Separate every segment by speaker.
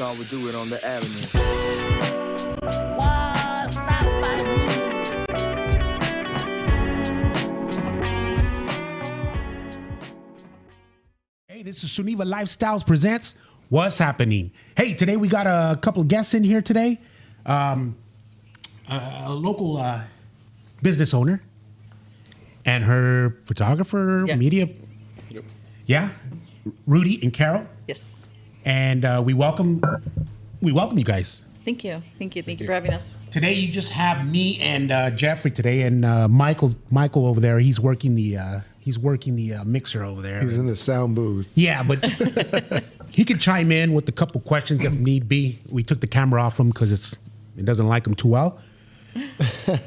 Speaker 1: thought we'd do it on the avenue.
Speaker 2: Waas Sappening.
Speaker 3: Hey, this is SeunevA Lifestyles presents Waas Sappening. Hey, today we got a couple of guests in here today. A local business owner and her photographer, media.
Speaker 4: Yep.
Speaker 3: Yeah, Rudy and Carol.
Speaker 5: Yes.
Speaker 3: And we welcome you guys.
Speaker 5: Thank you for having us.
Speaker 3: Today you just have me and Jeffrey today, and Michael over there. He's working the mixer over there.
Speaker 4: He's in the sound booth.
Speaker 3: Yeah, but he could chime in with a couple questions if need be. We took the camera off him because it doesn't like him too well.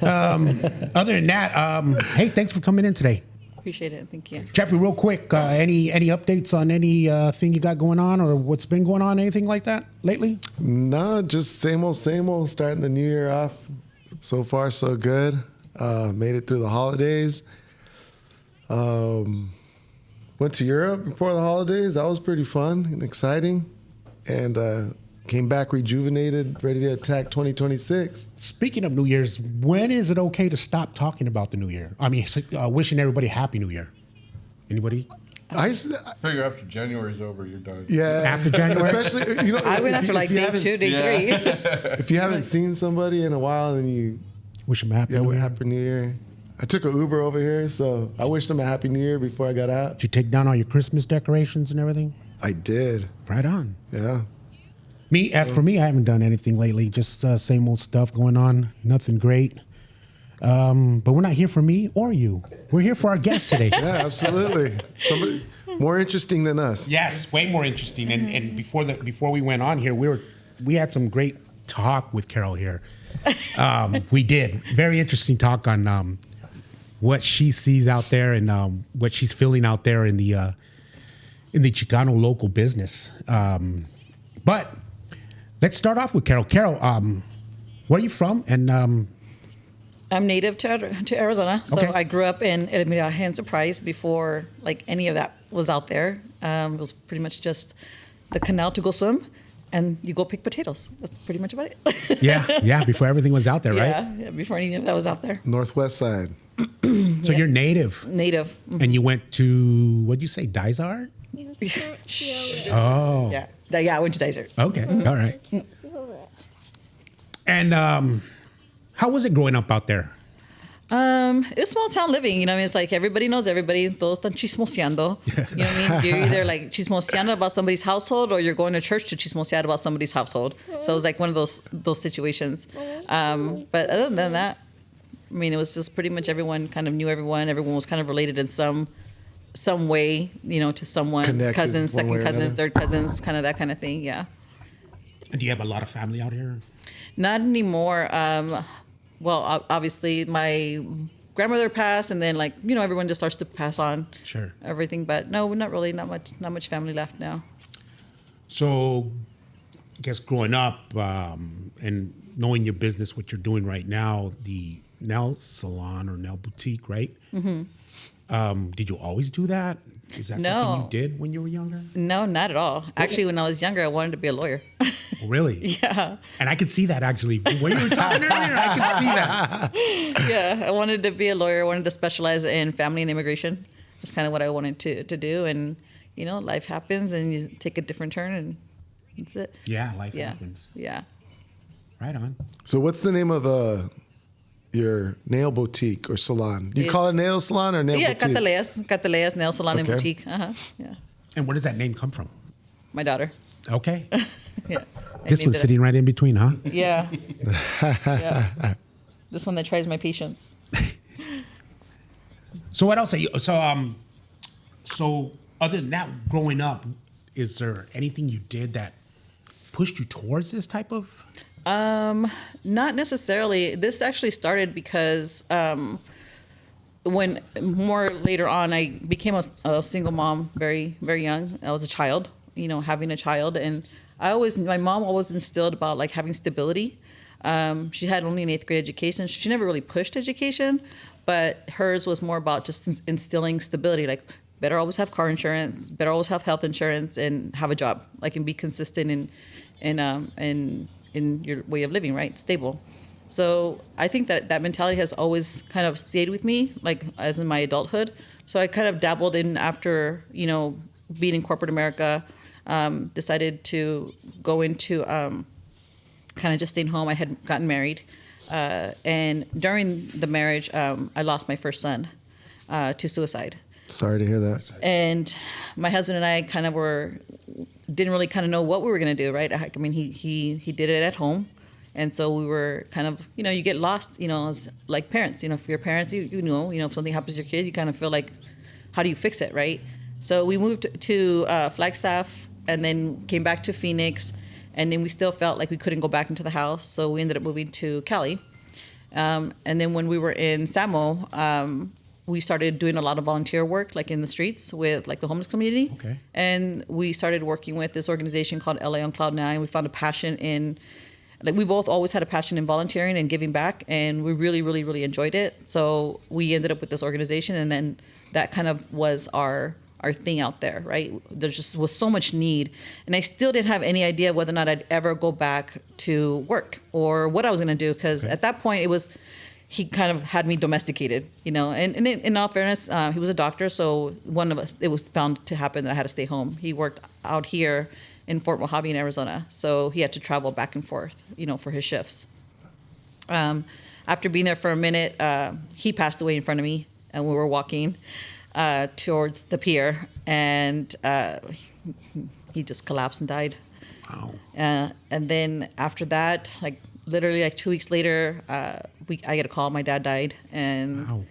Speaker 3: Other than that, hey, thanks for coming in today.
Speaker 5: Appreciate it. Thank you.
Speaker 3: Jeffrey, real quick, any updates on any thing you got going on or what's been going on, anything like that lately?
Speaker 4: No, just same old, starting the new year off. So far, so good. Made it through the holidays. Went to Europe before the holidays. That was pretty fun and exciting. And came back rejuvenated, ready to attack 2026.
Speaker 3: Speaking of New Year's, when is it okay to stop talking about the New Year? I mean, wishing everybody Happy New Year. Anybody?
Speaker 4: I
Speaker 6: figure after January's over, you're done.
Speaker 4: Yeah.
Speaker 3: After January?
Speaker 4: Especially,
Speaker 5: I went after like day 2, day 3.
Speaker 4: If you haven't seen somebody in a while, then you
Speaker 3: Wish them Happy New Year.
Speaker 4: Happy New Year. I took an Uber over here, so I wished them a Happy New Year before I got out.
Speaker 3: Did you take down all your Christmas decorations and everything?
Speaker 4: I did.
Speaker 3: Right on.
Speaker 4: Yeah.
Speaker 3: As for me, I haven't done anything lately. Just same old stuff going on. Nothing great. But we're not here for me or you. We're here for our guest today.
Speaker 4: Yeah, absolutely. Somebody more interesting than us.
Speaker 3: Yes, way more interesting. And before we went on here, we had some great talk with Carol here. We did very interesting talk on what she sees out there and what she's feeling out there in the Chicano local business. But let's start off with Carol. Carol, where are you from? And
Speaker 5: I'm native to Arizona, so
Speaker 3: Okay.
Speaker 5: I grew up in El Miraje and Surprise before like any of that was out there. It was pretty much just the canal to go swim, and you go pick potatoes. That's pretty much about it.
Speaker 3: yeah, before everything was out there, right?
Speaker 5: Yeah, before any of that was out there.
Speaker 4: Northwest side.
Speaker 3: So you're native,
Speaker 5: Native.
Speaker 3: and you went to, what'd you say, Huizar? Oh,
Speaker 5: Yeah, I went to Desert.
Speaker 3: okay, all right. And how was it growing up out there?
Speaker 5: It's small town living, you know. I mean, it's like everybody knows everybody. Todos están chismoseando. You know what I mean? You're either like chismoseando about somebody's household, or you're going to church to chismosear about somebody's household. So it was like one of those situations. But other than that, I mean, it was just pretty much everyone kind of knew everyone. Everyone was kind of related in some way, you know, to someone.
Speaker 4: Connected
Speaker 5: Cousins,
Speaker 4: one way
Speaker 5: second
Speaker 4: or
Speaker 5: cousins,
Speaker 4: another.
Speaker 5: third cousins, kind of that kind of thing. Yeah.
Speaker 3: And do you have a lot of family out here?
Speaker 5: Not anymore. Well, obviously my grandmother passed, and then like, you know, everyone just starts to pass on.
Speaker 3: Sure.
Speaker 5: Everything, but no, not really. Not much family left now.
Speaker 3: So, I guess growing up and knowing your business, what you're doing right now, the nail salon or nail boutique, right? Mm-hmm. Did you always do that? Is that something you did when you were younger?
Speaker 5: No, not at all. Actually, when I was younger, I wanted to be a lawyer.
Speaker 3: Oh, really?
Speaker 5: Yeah.
Speaker 3: And I could see that actually. When you were talking earlier, I could see that.
Speaker 5: Yeah, I wanted to be a lawyer. I wanted to specialize in family and immigration. That's kind of what I wanted to do. And, you know, life happens and you take a different turn, and that's it.
Speaker 3: Yeah, life happens.
Speaker 5: Yeah.
Speaker 3: Right on.
Speaker 4: So what's the name of your nail boutique or salon? Do you call it nail salon or nail boutique?
Speaker 5: Cataleya's nail salon and
Speaker 4: Okay.
Speaker 5: boutique. Yeah.
Speaker 3: And where does that name come from?
Speaker 5: My daughter.
Speaker 3: Okay.
Speaker 5: Yeah. I
Speaker 3: This
Speaker 5: named
Speaker 3: was
Speaker 5: it-
Speaker 3: sitting right in between, huh?
Speaker 5: Yeah. Yeah. This one that tries my patience.
Speaker 3: So what else? So other than that, growing up, is there anything you did that pushed you towards this type of?
Speaker 5: Not necessarily. This actually started because when more later on, I became a single mom very, very young. I was a child, you know, having a child. And my mom always instilled about like having stability. She had only an 8th grade education. She never really pushed education, but hers was more about just instilling stability. Like, better always have car insurance, better always have health insurance, and have a job. Like, and be consistent in your way of living, right? Stable. So I think that mentality has always kind of stayed with me, like as in my adulthood. So I kind of dabbled in after, being in corporate America, decided to go into kind of just staying home. I had gotten married. And during the marriage, I lost my first son to suicide.
Speaker 4: Sorry to hear that.
Speaker 5: And my husband and I kind of didn't really kind of know what we were going to do, right? I mean, he did it at home. And so we were kind of, you get lost, as like parents, if you're parents, you know, if something happens to your kid, you kind of feel like, how do you fix it, right? So we moved to Flagstaff and then came back to Phoenix. And then we still felt like we couldn't go back into the house. So we ended up moving to Cali. And then when we were in Samo, we started doing a lot of volunteer work, like in the streets with like the homeless community.
Speaker 3: Okay.
Speaker 5: And we started working with this organization called LA on Cloud 9. We found a passion in, like we both always had a passion in volunteering and giving back. And we really, really, really enjoyed it. So we ended up with this organization. And then that kind of was our thing out there, right? There just was so much need. And I still didn't have any idea whether or not I'd ever go back to work or what I was going to do. Because at that point, he kind of had me domesticated, and in all fairness, he was a doctor. So it was bound to happen that I had to stay home. He worked out here in Fort Mojave in Arizona. So he had to travel back and forth, for his shifts. After being there for a minute, he passed away in front of me and we were walking towards the pier, and he just collapsed and died.
Speaker 3: Wow.
Speaker 5: And then after that, like literally like 2 weeks later, I get a call. My dad died, and
Speaker 3: Wow.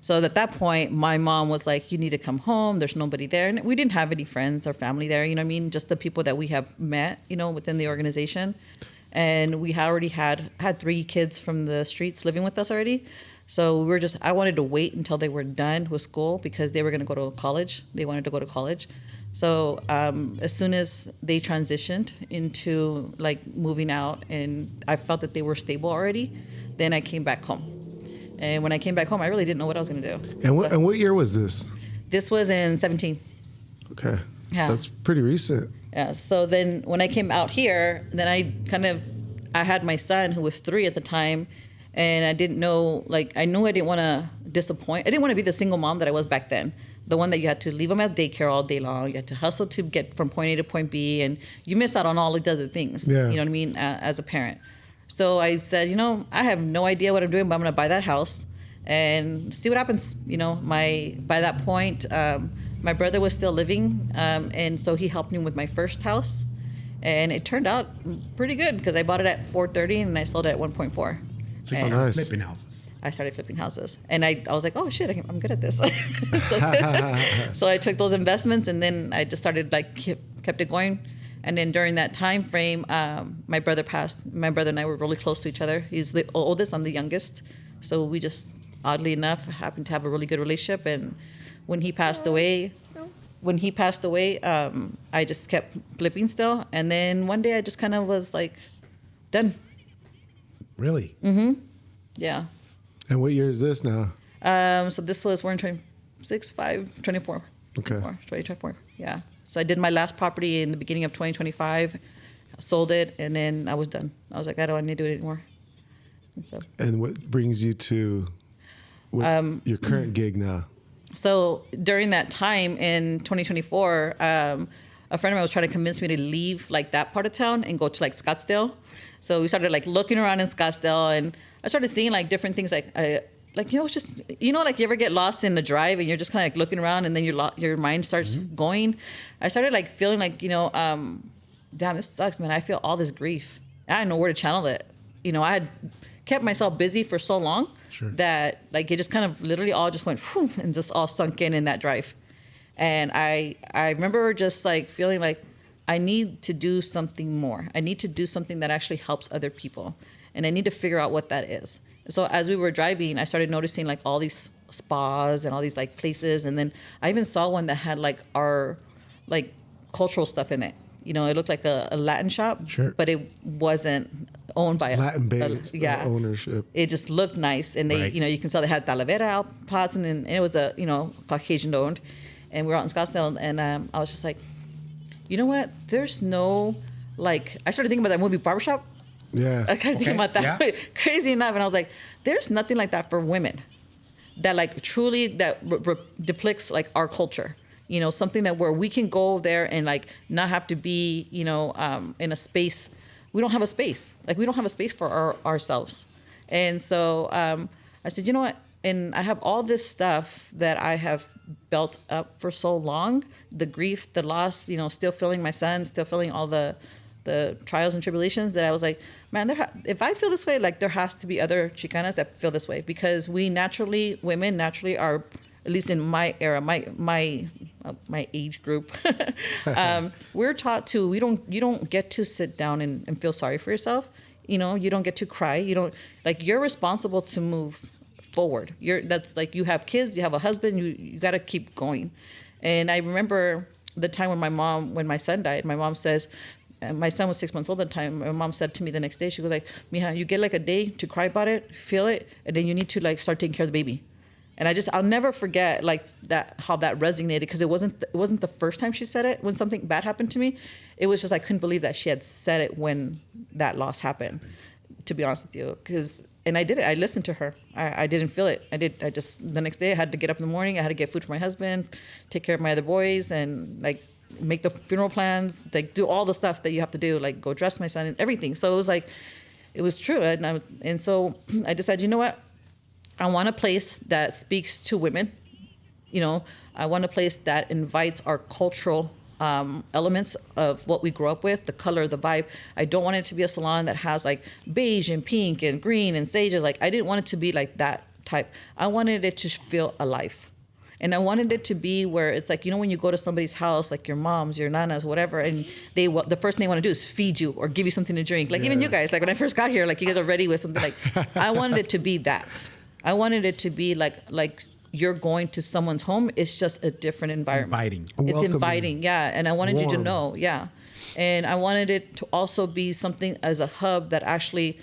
Speaker 5: so at that point, my mom was like, "You need to come home. There's nobody there." And we didn't have any friends or family there. You know what I mean? Just the people that we have met, within the organization, and we already had 3 kids from the streets living with us already. So I wanted to wait until they were done with school because they were going to go to college. They wanted to go to college. So as soon as they transitioned into like moving out and I felt that they were stable already, then I came back home. And when I came back home, I really didn't know what I was going to do.
Speaker 4: And what year was this?
Speaker 5: This was in 2017.
Speaker 4: Okay.
Speaker 5: Yeah.
Speaker 4: That's pretty recent.
Speaker 5: Yeah. So then when I came out here, then I had my son who was 3 at the time. And I didn't know, I knew I didn't want to disappoint. I didn't want to be the single mom that I was back then. The one that you had to leave them at daycare all day long. You had to hustle to get from point A to point B. And you miss out on all of the other things,
Speaker 4: Yeah.
Speaker 5: you know what I mean, as a parent. So I said, I have no idea what I'm doing, but I'm going to buy that house and see what happens. By that point, my brother was still living. And so he helped me with my first house. And it turned out pretty good because I bought it at $430 and I sold it at 1.4.
Speaker 3: So you
Speaker 5: And
Speaker 3: started
Speaker 4: Nice.
Speaker 3: flipping houses.
Speaker 5: I started flipping houses, and I was like, oh shit, I'm good at this. So I took those investments, and then I just started kept it going. And then during that time frame, my brother passed. My brother and I were really close to each other. He's the oldest, I'm the youngest. So we just, oddly enough, happened to have a really good relationship. And when he passed away, I just kept flipping still. And then one day I just kind of was like, done.
Speaker 3: Really?
Speaker 5: Yeah.
Speaker 4: And what year is this now?
Speaker 5: So we're in 24.
Speaker 4: Okay.
Speaker 5: 2024. Yeah. So I did my last property in the beginning of 2025, sold it, and then I was done. I was like, I don't need to do it anymore.
Speaker 4: And what brings you to your current gig now?
Speaker 5: So during that time in 2024, a friend of mine was trying to convince me to leave that part of town and go to Scottsdale. So we started looking around in Scottsdale, and I started seeing different things it's just, you ever get lost in the drive and you're just kind of looking around and then your mind starts going. I started feeling damn, this sucks, man. I feel all this grief. I didn't know where to channel it. I had kept myself busy for so long that it just kind of literally all just went whew, and just all sunk in that drive. And I remember just feeling I need to do something more. I need to do something that actually helps other people. And I need to figure out what that is. So as we were driving, I started noticing all these spas and all these places. And then I even saw one that had our cultural stuff in it. It looked like a Latin shop, but it wasn't owned by
Speaker 4: Latin-based ownership.
Speaker 5: It just looked nice. And they,
Speaker 3: Right.
Speaker 5: you can tell they had Talavera pots and it was a, Caucasian owned. And we were out in Scottsdale and I was just like, you know what? There's no like, I started thinking about that movie Barbershop.
Speaker 4: Yeah.
Speaker 5: I kind of think about that.
Speaker 3: Yeah.
Speaker 5: Crazy enough. And I was like, there's nothing like that for women that like truly that depicts like our culture. You know, something that where we can go there and like not have to be, you know, in a space. We don't have a space. Like we don't have a space for ourselves. And so I said, you know what? And I have all this stuff that I have built up for so long, the grief, the loss, you know, still feeling my son, still feeling all the trials and tribulations, that I was like, man, if I feel this way, like there has to be other Chicanas that feel this way, because women naturally are, at least in my era, my age group, we're taught to, you don't get to sit down and feel sorry for yourself. You know, you don't get to cry. You don't, like, you're responsible to move forward. That's like, you have kids, you have a husband, you got to keep going. And I remember the time when my son died, my mom says, my son was 6 months old at the time. My mom said to me the next day, she was like, Mija, you get like a day to cry about it, feel it, and then you need to like start taking care of the baby. And I'll never forget like that, how that resonated, because it wasn't the first time she said it when something bad happened to me. It was just, I couldn't believe that she had said it when that loss happened, to be honest with you. And I did it. I listened to her. I didn't feel it. The next day I had to get up in the morning. I had to get food for my husband, take care of my other boys, and like make the funeral plans, like do all the stuff that you have to do, like go dress my son and everything. So it was like, it was true. And so I decided, you know what? I want a place that speaks to women. You know, I want a place that invites our cultural elements of what we grew up with, the color, the vibe. I don't want it to be a salon that has like beige and pink and green and sage. Like, I didn't want it to be like that type. I wanted it to feel alive. And I wanted it to be where it's like, you know, when you go to somebody's house, like your moms, your nanas, whatever, and the first thing they want to do is feed you or give you something to drink. Like even you guys, like when I first got here, like you guys are ready with something. Like I wanted it to be that. I wanted it to be like you're going to someone's home. It's just a different environment.
Speaker 3: Inviting.
Speaker 5: It's
Speaker 4: Welcoming.
Speaker 5: inviting, yeah. And I wanted you to
Speaker 4: Warm.
Speaker 5: know, yeah. And I wanted it to also be something as a hub that actually,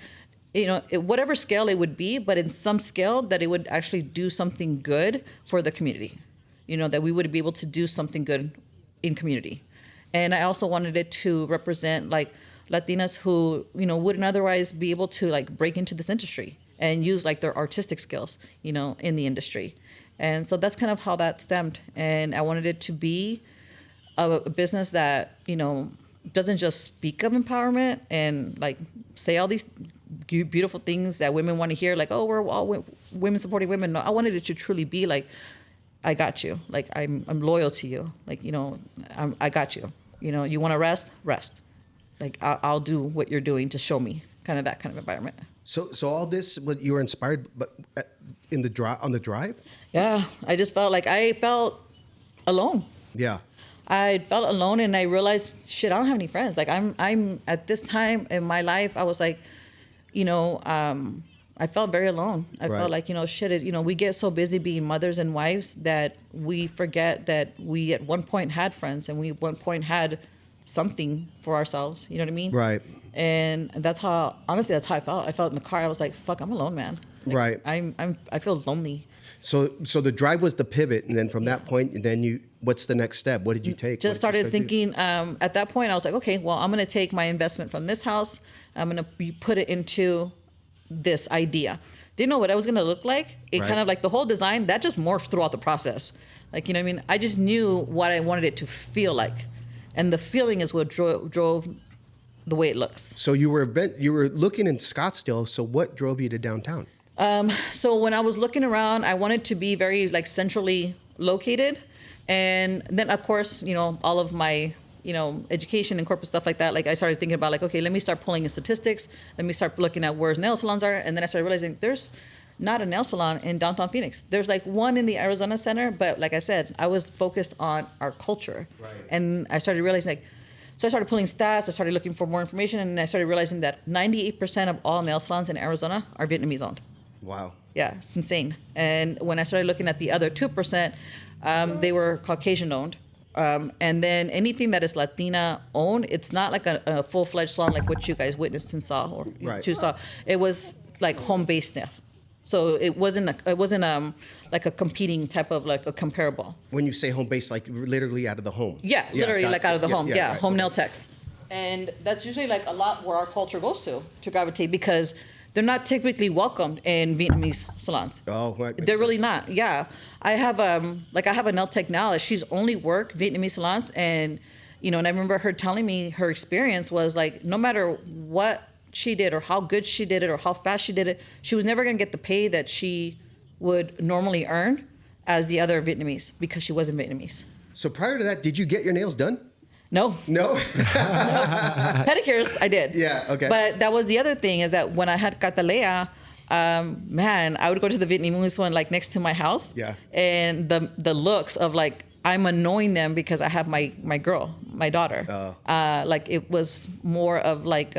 Speaker 5: you know, whatever scale it would be, but in some scale that it would actually do something good for the community. You know, that we would be able to do something good in community. And I also wanted it to represent like Latinas who, you know, wouldn't otherwise be able to like break into this industry and use like their artistic skills, you know, in the industry. And so that's kind of how that stemmed. And I wanted it to be a business that, you know, doesn't just speak of empowerment and like say all these beautiful things that women want to hear, like, oh, we're all women supporting women. No, I wanted it to truly be like, I got you. Like, I'm loyal to you. Like, you know, I got you. You know, you want to rest? Like, I'll do what you're doing to show me, kind of that kind of environment.
Speaker 7: So all this, what you were inspired, but on the drive?
Speaker 5: Yeah, I just felt like I felt alone.
Speaker 7: Yeah.
Speaker 5: I felt alone, and I realized, shit, I don't have any friends. Like I'm at this time in my life, I was like, you know, I felt very alone. I felt like, you know, shit, you know, we get so busy being mothers and wives that we forget that we at one point had friends and we at one point had something for ourselves. You know what I mean?
Speaker 7: Right.
Speaker 5: And that's how, honestly, that's how I felt. I felt in the car. I was like, fuck, I'm alone, man. Like,
Speaker 7: Right.
Speaker 5: I feel lonely.
Speaker 7: So the drive was the pivot, and then from that point, then what's the next step? What did you take?
Speaker 5: Just started thinking, at that point, I was like, okay, well, I'm going to take my investment from this house. I'm going to put it into this idea. Didn't know what I was going to look like. It
Speaker 7: Right.
Speaker 5: kind of like the whole design, that just morphed throughout the process. Like, you know what I mean? I just knew what I wanted it to feel like. And the feeling is what drove the way it looks.
Speaker 7: So you were looking in Scottsdale. So what drove you to downtown?
Speaker 5: So when I was looking around, I wanted to be very like centrally located. And then of course, you know, all of my, you know, education and corporate stuff like that. Like I started thinking about like, okay, let me start pulling in statistics. Let me start looking at where nail salons are. And then I started realizing there's not a nail salon in downtown Phoenix. There's like one in the Arizona Center. But like I said, I was focused on our culture.
Speaker 7: Right.
Speaker 5: And I started realizing like, so I started pulling stats. I started looking for more information. And I started realizing that 98% of all nail salons in Arizona are Vietnamese owned.
Speaker 7: Wow.
Speaker 5: Yeah, it's insane. And when I started looking at the other 2%, they were Caucasian owned. And then anything that is Latina owned, it's not like a full-fledged salon like what you guys witnessed and saw or
Speaker 7: Right.
Speaker 5: you saw. It was like home-based stuff. So it wasn't like a competing type of like a comparable.
Speaker 7: When you say home base, like literally out of the home.
Speaker 5: Yeah, literally
Speaker 7: got
Speaker 5: like
Speaker 7: it.
Speaker 5: out of the home. Yeah,
Speaker 7: right.
Speaker 5: home nail techs. And that's usually like a lot where our culture goes to gravitate, because they're not typically welcomed in Vietnamese salons.
Speaker 7: Oh, right. Makes
Speaker 5: They're really
Speaker 7: sense.
Speaker 5: not. Yeah. I have a nail tech now that she's only worked Vietnamese salons, and and I remember her telling me her experience was like, no matter what she did or how good she did it or how fast she did it, she was never going to get the pay that she would normally earn as the other Vietnamese, because she wasn't Vietnamese.
Speaker 7: So prior to that, did you get your nails done?
Speaker 5: No.
Speaker 7: No.
Speaker 5: Pedicures, I did.
Speaker 7: Yeah, okay.
Speaker 5: But that was the other thing, is that when I had Cataleya, man, I would go to the Vietnamese one like next to my house.
Speaker 7: Yeah.
Speaker 5: And the looks of like, I'm annoying them because I have my girl, my daughter.
Speaker 7: Oh.
Speaker 5: Like it was more of like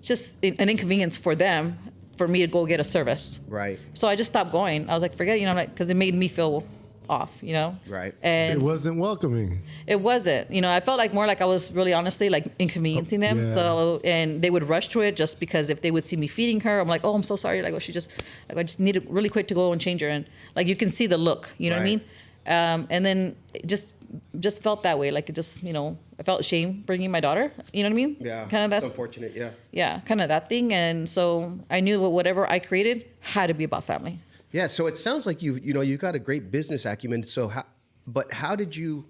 Speaker 5: just an inconvenience for them, for me to go get a service.
Speaker 7: Right.
Speaker 5: So I just stopped going. I was like, forget it, because it made me feel off,
Speaker 7: Right.
Speaker 5: And
Speaker 4: It wasn't welcoming.
Speaker 5: it wasn't. I felt like more like I was really honestly like inconveniencing them.
Speaker 4: Yeah.
Speaker 5: So, and they would rush to it just because if they would see me feeding her, I'm like, oh, I'm so sorry. Like, I just needed really quick to go and change her. And like, you can see the look, what I
Speaker 7: Right.
Speaker 5: mean? And then it just felt that way. Like it just, I felt ashamed bringing my daughter, you know what I mean?
Speaker 7: Yeah.
Speaker 5: Kind of that.
Speaker 7: It's unfortunate. Yeah.
Speaker 5: Yeah, kind of that thing. And so I knew whatever I created had to be about family.
Speaker 7: Yeah. So it sounds like you got a great business acumen. So how did you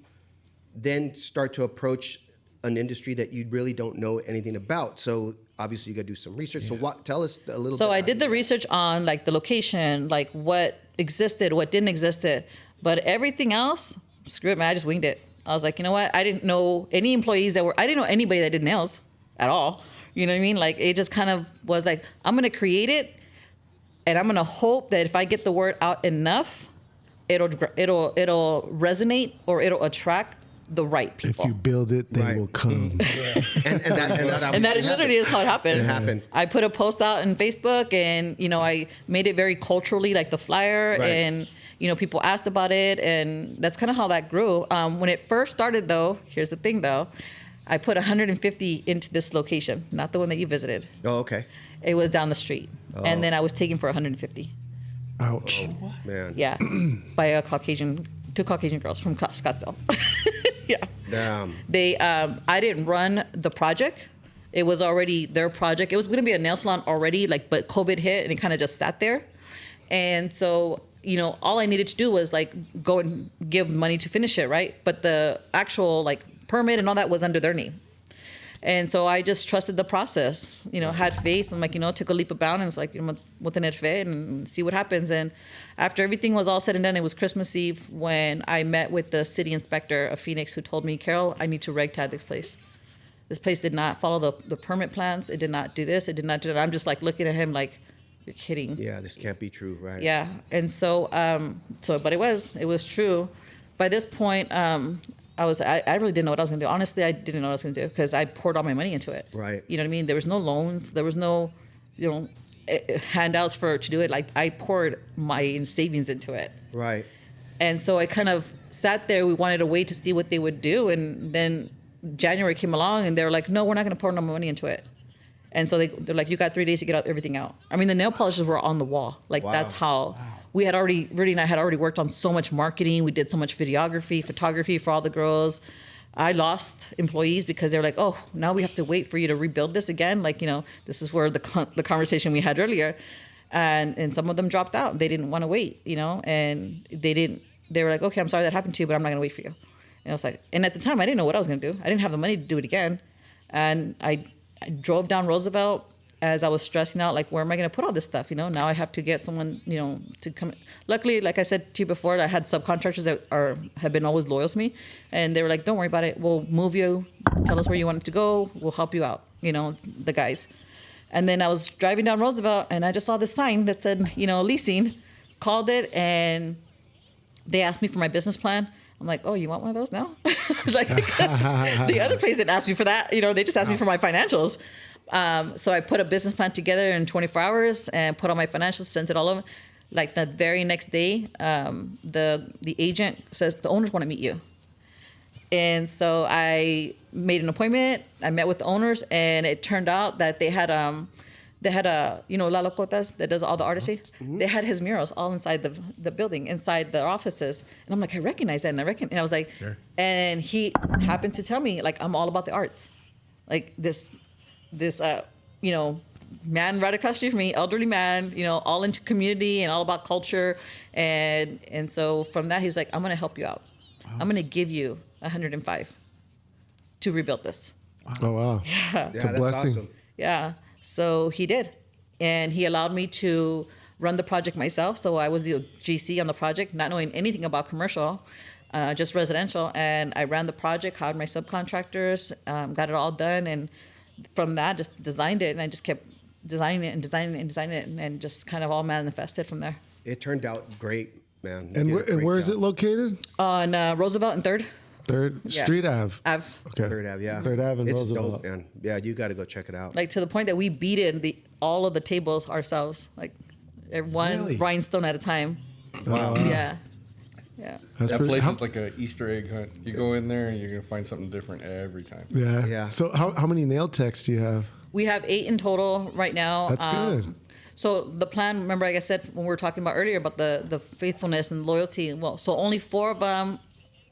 Speaker 7: then start to approach an industry that you really don't know anything about? So obviously you got to do some research. So tell us a little bit.
Speaker 5: So I
Speaker 7: how
Speaker 5: did
Speaker 7: you
Speaker 5: the
Speaker 7: did
Speaker 5: research on like the location, like what existed, what didn't exist, but everything else, screw it, man, I just winged it. I was like, you know what? I didn't know any employees I didn't know anybody that did nails at all. You know what I mean? Like it just kind of was like, I'm going to create it, and I'm going to hope that if I get the word out enough, it'll resonate, or it'll attract the right people.
Speaker 4: If you build it, they
Speaker 7: Right.
Speaker 4: will come.
Speaker 7: and that
Speaker 5: And that
Speaker 7: obviously
Speaker 5: literally is how it happened.
Speaker 7: It happened.
Speaker 5: I put a post out on Facebook, and I made it very culturally, like the flyer,
Speaker 7: Right.
Speaker 5: and people asked about it, and that's kind of how that grew. When it first started, though, here's the thing, though, I put 150 into this location, not the one that you visited.
Speaker 7: Oh, okay.
Speaker 5: It was down the street,
Speaker 7: Oh.
Speaker 5: and then I was taken for 150.
Speaker 4: Ouch.
Speaker 7: Man.
Speaker 5: Yeah, by two Caucasian girls from Scottsdale. Yeah.
Speaker 7: Damn.
Speaker 5: They, I didn't run the project. It was already their project. It was going to be a nail salon already, but COVID hit and it kind of just sat there. And so, all I needed to do was like go and give money to finish it, right? But the actual like permit and all that was under their name. And so I just trusted the process, had faith. I'm like, took a leap of bound, and it's like, with an fe and see what happens. And after everything was all said and done, it was Christmas Eve when I met with the city inspector of Phoenix, who told me, Carol, I need to reg tag this place. This place did not follow the permit plans. It did not do this. It did not do that. I'm just like looking at him like, you're kidding.
Speaker 7: Yeah, this can't be true, right?
Speaker 5: Yeah. And so, but it was true. By this point, I really didn't know what I was going to do. Honestly, I didn't know what I was going to do, because I poured all my money into it.
Speaker 7: Right.
Speaker 5: You know what I mean? There was no loans. There was no, handouts to do it. Like I poured my savings into it.
Speaker 7: Right.
Speaker 5: And so I kind of sat there. We wanted to wait to see what they would do. And then January came along, and they were like, no, we're not going to pour no money into it. And so they're like, you got 3 days to get everything out. I mean, the nail polishes were on the wall. Like
Speaker 7: Wow.
Speaker 5: that's how Rudy and I had already worked on so much marketing. We did so much photography for all the girls. I lost employees because they were like, oh, now we have to wait for you to rebuild this again. Like, this is where the conversation we had earlier. And some of them dropped out. They didn't want to wait, and they were like, okay, I'm sorry that happened to you, but I'm not going to wait for you. And I was like, and at the time I didn't know what I was going to do. I didn't have the money to do it again. And I drove down Roosevelt as I was stressing out, like, where am I going to put all this stuff? Now I have to get someone, to come. Luckily, like I said to you before, I had subcontractors that have been always loyal to me. And they were like, don't worry about it. We'll move you. Tell us where you want it to go. We'll help you out, the guys. And then I was driving down Roosevelt, and I just saw this sign that said, leasing. Called it, and they asked me for my business plan. I'm like, oh, you want one of those now? Like, the other place didn't ask me for that. They just asked me for my financials. So I put a business plan together in 24 hours and put all my financials, sent it all over. Like the very next day, the agent says, the owners want to meet you. And so I made an appointment. I met with the owners, and it turned out that they had a, Lalo Cotas that does all the artistry. Mm-hmm. They had his murals all inside the building, inside the offices. And I'm like, I recognize that. And I was like, sure. And he happened to tell me, like, I'm all about the arts. like this man right across the street from me, elderly man, all into community and all about culture. And so from that, he's like, I'm going to help you out. Wow. I'm going to give you 105 to rebuild this.
Speaker 4: Wow. Oh, wow.
Speaker 5: Yeah.
Speaker 4: It's a blessing.
Speaker 7: Awesome.
Speaker 5: Yeah. So he did. And he allowed me to run the project myself. So I was the GC on the project, not knowing anything about commercial, just residential. And I ran the project, hired my subcontractors, got it all done. And from that, just designed it. And I just kept designing it and just kind of all manifested from there.
Speaker 7: It turned out great, man.
Speaker 4: And where is it located?
Speaker 5: On Roosevelt and 3rd.
Speaker 4: 3rd
Speaker 5: Yeah.
Speaker 4: Street Ave.
Speaker 5: Ave.
Speaker 4: Okay.
Speaker 7: 3rd Ave, yeah.
Speaker 4: 3rd Ave and
Speaker 7: it's
Speaker 4: Roosevelt.
Speaker 7: dope, man. Yeah, you got to go check it out.
Speaker 5: Like to the point that we beaded all of the tables ourselves, like one
Speaker 3: Really?
Speaker 5: rhinestone at a time.
Speaker 4: Wow.
Speaker 5: Yeah. Yeah.
Speaker 4: That's
Speaker 6: That
Speaker 4: pretty,
Speaker 6: place
Speaker 4: how,
Speaker 6: is like an Easter egg hunt. You go in there and you're gonna find something different every time.
Speaker 4: yeah.
Speaker 7: Yeah.
Speaker 4: So how many nail techs do you have?
Speaker 5: We have 8 in total right now.
Speaker 4: That's good.
Speaker 5: So the plan, remember, like I said, when we were talking about earlier about the faithfulness and loyalty. Well, so only 4 of them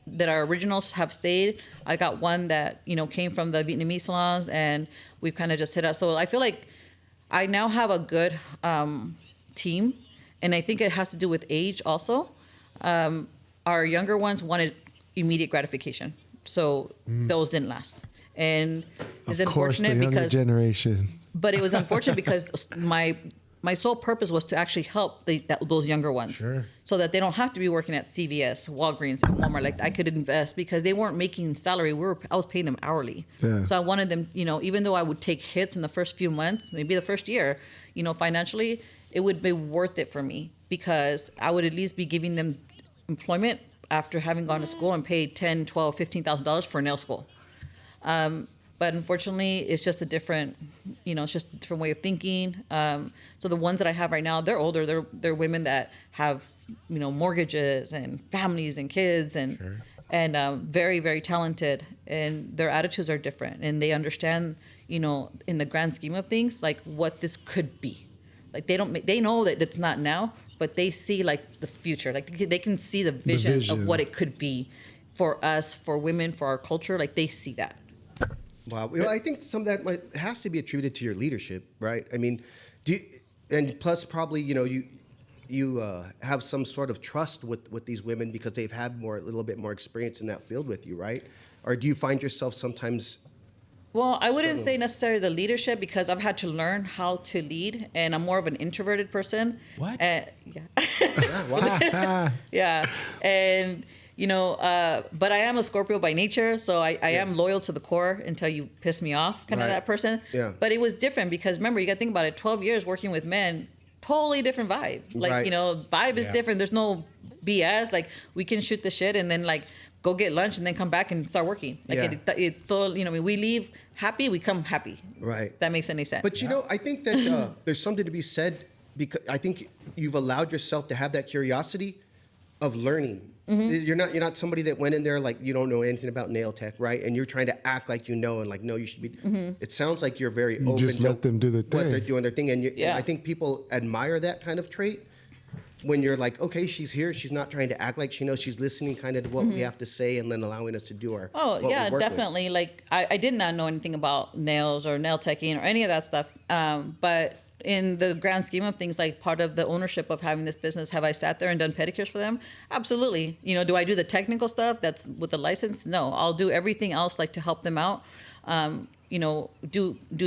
Speaker 5: that are originals have stayed. I got one that, came from the Vietnamese salons, and we've kind of just hit us. So I feel like I now have a good team, and I think it has to do with age also. Our younger ones wanted immediate gratification, so those didn't last. And it's
Speaker 4: Of course, the
Speaker 5: unfortunate
Speaker 4: younger
Speaker 5: because
Speaker 4: generation.
Speaker 5: but it was unfortunate because my sole purpose was to actually help those younger ones,
Speaker 3: Sure.
Speaker 5: so that they don't have to be working at CVS, Walgreens, and Walmart. Like I could invest because they weren't making salary. I was paying them hourly.
Speaker 4: Yeah.
Speaker 5: So I wanted them, even though I would take hits in the first few months, maybe the first year, financially, it would be worth it for me because I would at least be giving them employment after having gone to school and paid $10,000, $12,000, $15,000 for nail school. But unfortunately, it's just a different, it's just a different way of thinking. So the ones that I have right now, they're older. They're women that have, mortgages and families and kids and very, very talented. And their attitudes are different. And they understand, in the grand scheme of things, like what this could be. Like they know that it's not now, but they see like the future. Like they can see the vision of what it could be for us, for women, for our culture. Like they see that.
Speaker 7: Wow. Well, I think some of that has to be attributed to your leadership, right? I mean, and plus probably, you have some sort of trust with these women because they've had a little bit more experience in that field with you, right? Or do you find yourself sometimes?
Speaker 5: Well, I wouldn't say necessarily the leadership because I've had to learn how to lead, and I'm more of an introverted person.
Speaker 3: What?
Speaker 5: Yeah.
Speaker 7: Wow.
Speaker 5: Yeah. And, but I am a Scorpio by nature, so I am loyal to the core until you piss me off, kind of
Speaker 7: Right.
Speaker 5: that person.
Speaker 7: Yeah.
Speaker 5: But it was different because remember, you got to think about it, 12 years working with men, totally different vibe. Like,
Speaker 7: Right.
Speaker 5: Vibe is different. There's no BS. Like, we can shoot the shit and then, like, go get lunch and then come back and start working. Like,
Speaker 7: Yeah.
Speaker 5: it's totally, we leave happy, we come happy.
Speaker 7: Right.
Speaker 5: That makes any sense.
Speaker 7: But I think that there's something to be said because I think you've allowed yourself to have that curiosity of learning. You're not somebody that went in there like you don't know anything about nail tech, right? And you're trying to act like and like no, you should be. It sounds like you're very open
Speaker 4: just
Speaker 7: to
Speaker 4: let them do their
Speaker 7: what they're
Speaker 4: thing.
Speaker 7: doing their thing, and
Speaker 5: Yeah.
Speaker 7: I think people admire that kind of trait. When you're like, okay, she's here, she's not trying to act like she knows, she's listening kind of to what we have to say, and then allowing us to do our.
Speaker 5: Oh,
Speaker 7: what we
Speaker 5: yeah,
Speaker 7: work with.
Speaker 5: definitely. Like, I did not know anything about nails or nail teching or any of that stuff. But in the grand scheme of things, like part of the ownership of having this business, have I sat there and done pedicures for them? Absolutely. Do I do the technical stuff that's with the license? No, I'll do everything else like to help them out. Do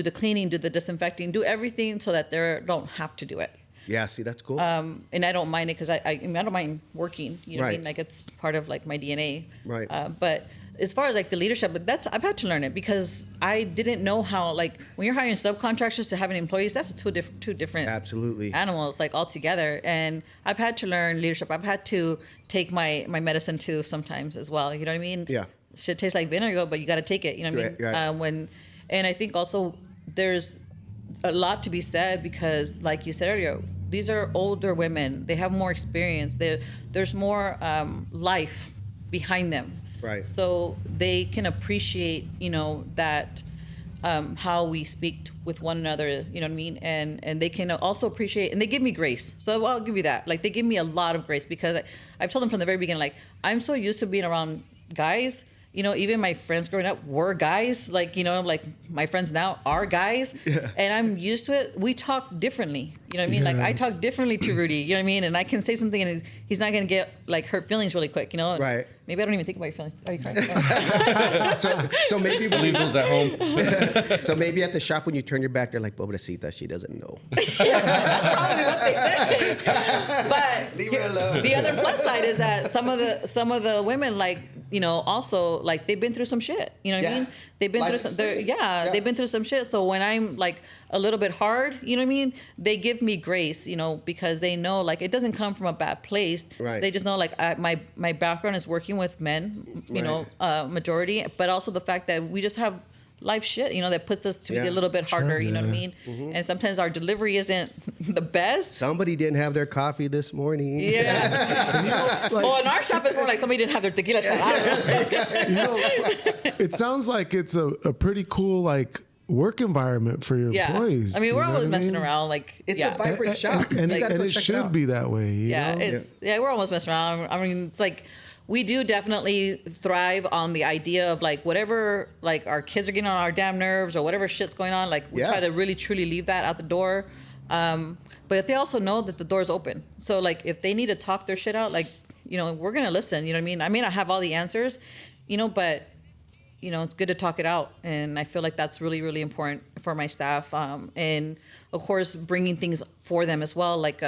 Speaker 5: the cleaning, do the disinfecting, do everything so that they don't have to do it.
Speaker 7: Yeah, see, that's cool.
Speaker 5: And I don't mind it because I don't mind working. You know what I
Speaker 7: Right.
Speaker 5: mean? Like it's part of like my DNA.
Speaker 7: Right.
Speaker 5: But as far as like the leadership, but I've had to learn it because I didn't know how, like when you're hiring subcontractors to having employees, that's two different
Speaker 7: Absolutely.
Speaker 5: animals like all together. And I've had to learn leadership. I've had to take my medicine too sometimes as well. You know what I mean?
Speaker 7: Yeah.
Speaker 5: Shit tastes like vinegar, but you got to take it. You know what I mean?
Speaker 7: Right.
Speaker 5: And I think also there's a lot to be said because, like you said earlier, these are older women. They have more experience. There's more life behind them.
Speaker 7: Right.
Speaker 5: So they can appreciate, that how we speak with one another. You know what I mean? And they can also appreciate, and they give me grace. So I'll give you that. Like they give me a lot of grace because I've told them from the very beginning, like I'm so used to being around guys even my friends growing up were guys. Like, like my friends now are guys, and I'm used to it. We talk differently. You know what I mean? Like I talk differently to Rudy. You know what I mean? And I can say something, and he's not gonna get like hurt feelings really quick.
Speaker 7: Right.
Speaker 5: Maybe I don't even think about your feelings. Are you crying?
Speaker 7: So maybe
Speaker 6: Leave those at home.
Speaker 7: so maybe at the shop when you turn your back, they're like, Pobrecita, she doesn't know.
Speaker 5: That's probably what they say. But
Speaker 7: Leave her alone.
Speaker 5: the other plus side is that some of the women, like, also like they've been through some shit. You know what I mean? They've been
Speaker 7: Life
Speaker 5: through some.
Speaker 7: experience.
Speaker 5: They've been through some shit. So when I'm like a little bit hard, you know what I mean? They give me grace, because they know like it doesn't come from a bad place.
Speaker 7: Right.
Speaker 5: They just know like my background is working with men, majority, but also the fact that we just have life shit, that puts us to be a little bit harder, you know what I mean? And sometimes our delivery isn't the best.
Speaker 7: Somebody didn't have their coffee this morning.
Speaker 5: Yeah. Well, in our shop, it's more like somebody didn't have their tequila shot. I don't know.
Speaker 4: It sounds like it's a pretty cool like work environment for your employees.
Speaker 5: I mean, we're
Speaker 4: you know
Speaker 5: always
Speaker 4: what I
Speaker 5: messing
Speaker 4: mean?
Speaker 5: around. Like,
Speaker 7: It's a vibrant shop.
Speaker 4: And,
Speaker 7: You gotta
Speaker 4: and
Speaker 7: go
Speaker 4: it
Speaker 7: check
Speaker 4: should
Speaker 7: out.
Speaker 4: be that way. You know?
Speaker 5: We're almost messing around. I mean, it's like we do definitely thrive on the idea of like whatever, like our kids are getting on our damn nerves or whatever shit's going on. Like we try to really truly leave that out the door. But they also know that the door is open. So like if they need to talk their shit out, like, we're going to listen. You know what I mean? I may not have all the answers, but it's good to talk it out. And I feel like that's really, really important for my staff. And of course, bringing things for them as well. Like,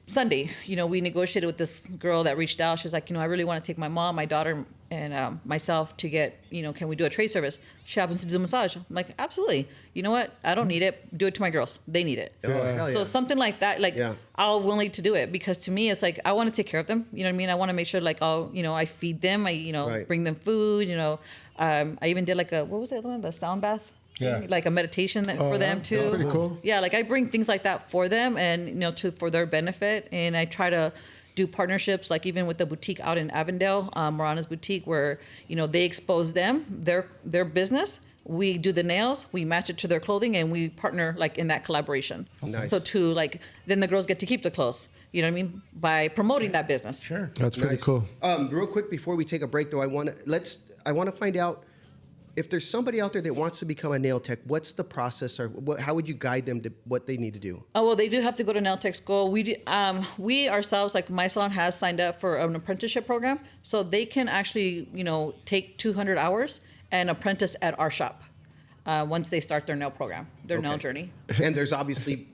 Speaker 5: Sunday, we negotiated with this girl that reached out. She was like, I really want to take my mom, my daughter, and myself to get, can we do a trade service? She happens to do the massage. I'm like, absolutely. You know what? I don't need it. Do it to my girls. They need it.
Speaker 7: Oh, hell
Speaker 5: So
Speaker 7: yeah.
Speaker 5: something like that, like I'll willing to do it because to me, it's like, I want to take care of them. You know what I mean? I want to make sure like I feed them. I, bring them food, I even did like what was the other one? The sound bath.
Speaker 6: Yeah.
Speaker 5: Like a meditation for them too.
Speaker 4: That's pretty cool.
Speaker 5: Yeah, like I bring things like that for them and for their benefit, and I try to do partnerships like even with the boutique out in Avondale, Marana's boutique, where they expose them their business. We do the nails, we match it to their clothing, and we partner like in that collaboration.
Speaker 7: Nice.
Speaker 5: So then the girls get to keep the clothes. You know what I mean? By promoting that business.
Speaker 3: Sure.
Speaker 4: That's pretty
Speaker 7: Nice.
Speaker 4: cool.
Speaker 7: Real quick before we take a break, though, I want to find out if there's somebody out there that wants to become a nail tech. What's the process, or how would you guide them to what they need to do?
Speaker 5: Oh, well, they do have to go to nail tech school. We ourselves, like my salon has signed up for an apprenticeship program, so they can actually, take 200 hours and apprentice at our shop once they start their nail program, their nail journey.
Speaker 7: And there's obviously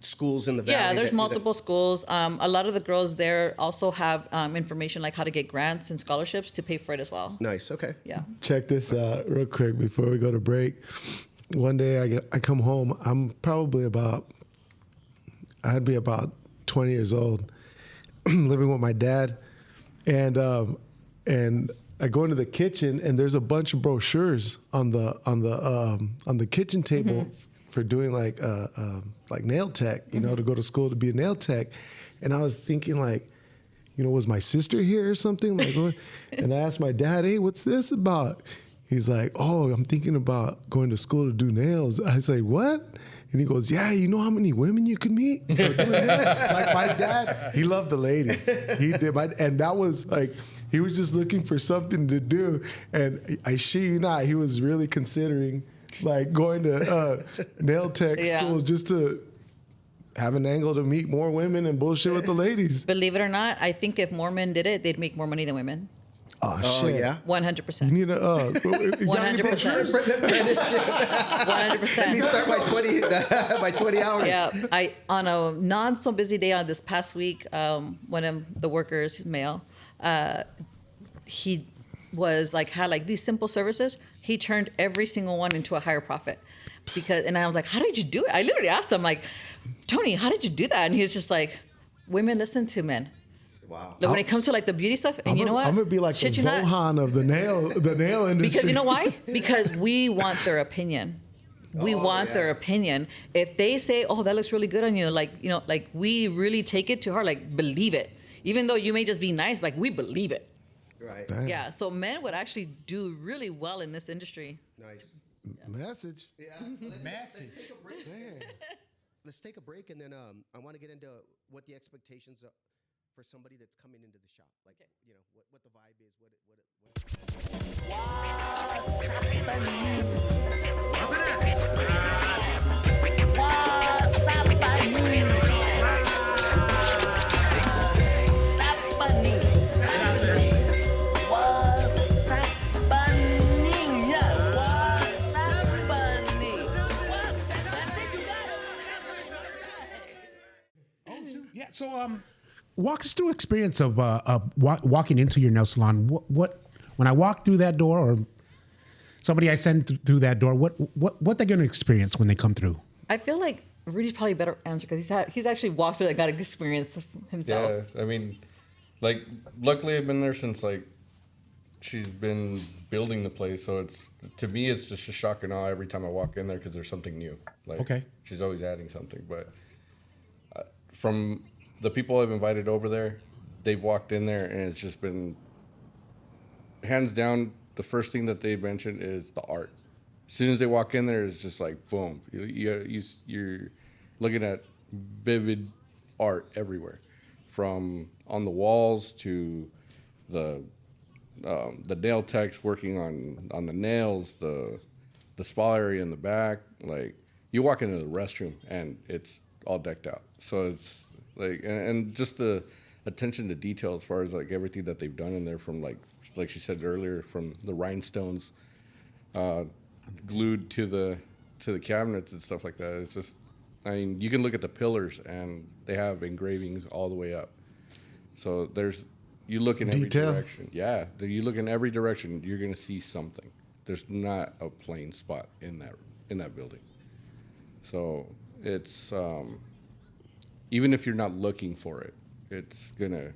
Speaker 7: schools in the valley.
Speaker 5: Yeah, there's multiple schools. A lot of the girls there also have information like how to get grants and scholarships to pay for it as well.
Speaker 7: Nice. Okay.
Speaker 5: Yeah.
Speaker 4: Check this out real quick before we go to break. One day I come home. I'm probably I'd be about 20 years old, living with my dad, and I go into the kitchen and there's a bunch of brochures on the kitchen table for doing like nail tech, to go to school to be a nail tech, and I was thinking like, was my sister here or something? Like, what? And I asked my dad, hey, what's this about? He's like, oh, I'm thinking about going to school to do nails. I say, what? And he goes, yeah, you know how many women you can meet? Like my dad, he loved the ladies. He did. And that was like, he was just looking for something to do. And I shit you not, he was really considering like going to nail tech school just to have an angle to meet more women and bullshit with the ladies.
Speaker 5: Believe it or not, I think if more men did it, they'd make more money than women.
Speaker 4: Oh, shit.
Speaker 7: Yeah.
Speaker 5: 100%.
Speaker 4: You need a
Speaker 5: 100%. 100%.
Speaker 7: Let me start by 20 hours.
Speaker 5: Yeah, I on a not so busy day on this past week, one of the workers, male, he was like had like these simple services. He turned every single one into a higher profit and I was like, how did you do it? I literally asked him like, Tony, how did you do that? And he was just like, women listen to men.
Speaker 7: Wow.
Speaker 5: Like when it comes to like the beauty stuff, and you know what?
Speaker 4: I'm gonna be like the
Speaker 5: Shit you not.
Speaker 4: Zohan of the nail industry.
Speaker 5: Because you know why? Because we want their opinion. We want their opinion. If they say, "Oh, that looks really good on you," like we really take it to heart, like believe it. Even though you may just be nice, like we believe it.
Speaker 7: Right.
Speaker 4: Damn.
Speaker 5: Yeah. So men would actually do really well in this industry.
Speaker 7: Nice.
Speaker 4: Message.
Speaker 7: Yeah. Let's take a break.
Speaker 4: Damn.
Speaker 7: Let's take a break, and then I want to get into what the expectations for somebody that's coming into the shop? Like,
Speaker 5: Okay.
Speaker 7: you know, what the vibe is, what.
Speaker 2: Waas Sappening. Sappening. Waas Sappening. Yeah, Waas Sappening. That's it, you got it.
Speaker 3: Yeah. So, walk us through experience of walking into your nail salon. What when I walk through that door, or somebody I send through that door, what they're going to experience when they come through?
Speaker 5: I feel like Rudy's probably a better answer because he's actually walked through that, got experience himself.
Speaker 6: Yeah, I mean, like, luckily I've been there since, like, she's been building the place. So to me, it's just a shock and awe every time I walk in there because there's something new. Like,
Speaker 3: Okay.
Speaker 6: she's always adding something. But from the people I've invited over there, they've walked in there and it's just been, hands down, the first thing that they mentioned is the art. As soon as they walk in there, it's just like, boom. You're looking at vivid art everywhere, from on the walls to the nail techs working on the nails, the spa area in the back. Like, you walk into the restroom and it's all decked out. So it's like, and just the attention to detail as far as like everything that they've done in there, from like she said earlier, from the rhinestones glued to the cabinets and stuff like that. It's just, I mean, you can look at the pillars and they have engravings all the way up. So you look in every
Speaker 4: Detail.
Speaker 6: direction. Yeah, you look in every direction, you're gonna see something. There's not a plain spot in that building. So it's even if you're not looking for it, it's gonna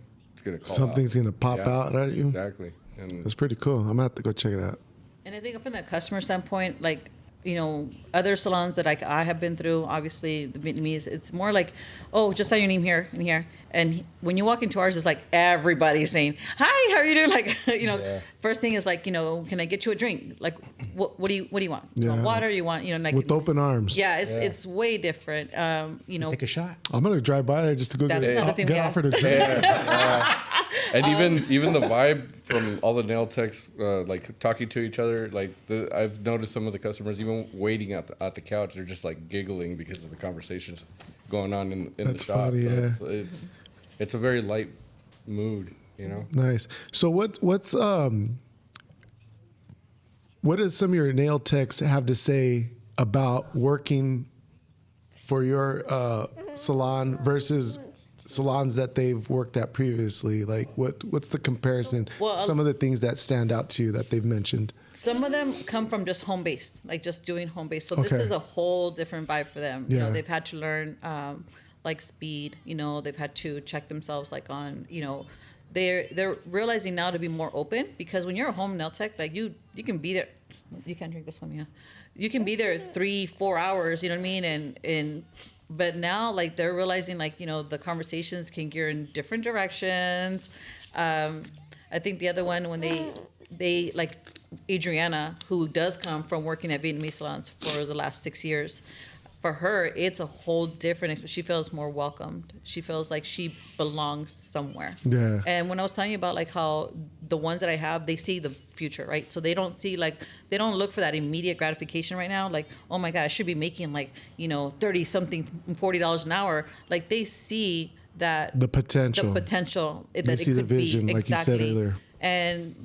Speaker 6: call
Speaker 4: Something's
Speaker 6: out.
Speaker 4: gonna pop out at you.
Speaker 6: Exactly. And
Speaker 4: That's pretty cool. I'm gonna have to go check it out.
Speaker 5: And I think from the customer standpoint, like, you know, other salons that I have been through, obviously the Vietnamese, it's more like, oh, just sign your name here and here. And when you walk into ours, it's like everybody's saying, hi, how are you doing? Like, you know,
Speaker 6: Yeah.
Speaker 5: first thing is like, you know, can I get you a drink? Like, what do you want? You want
Speaker 4: Yeah.
Speaker 5: water? You want, you know, like,
Speaker 4: With open arms.
Speaker 5: yeah, it's way different. You know,
Speaker 3: Take a shot.
Speaker 4: I'm gonna drive by there just to go
Speaker 5: That's another thing we
Speaker 4: get
Speaker 5: asked.
Speaker 4: offered a drink.
Speaker 6: and even the vibe from all the nail techs, like talking to each other, like I've noticed some of the customers even waiting at the couch, they're just like giggling because of the conversations going on in the
Speaker 4: That's
Speaker 6: shop.
Speaker 4: funny,
Speaker 6: So
Speaker 4: yeah.
Speaker 6: it's a very light mood, you know.
Speaker 4: Nice. So what does some of your nail techs have to say about working for your salon versus salons that they've worked at previously? Like, what's the comparison?
Speaker 5: Well,
Speaker 4: Some of the things that stand out to you that they've mentioned.
Speaker 5: some of them come from just home based, like just doing home based. So this
Speaker 4: Okay.
Speaker 5: is a whole different vibe for them. You
Speaker 4: Yeah.
Speaker 5: know, they've had to learn like speed. You know, they've had to check themselves like on, you know, they're realizing now to be more open, because when you're a home nail tech, like you can be there. You can't drink this one, yeah. You can be there 3-4 hours. You know what I mean? But now, like, they're realizing, like, you know, the conversations can gear in different directions. I think the other one, when they like Adriana, who does come from working at Vietnamese salons for the last 6 years, for her, it's a whole different experience. She feels more welcomed. She feels like she belongs somewhere.
Speaker 4: Yeah.
Speaker 5: And when I was telling you about like how the ones that I have, they see the future, right? So they don't see they don't look for that immediate gratification right now. Like, oh my God, I should be making like, you know, 30 something, $40 an hour. Like, they see that
Speaker 4: The potential.
Speaker 5: They
Speaker 4: see the vision, like you said earlier.
Speaker 5: And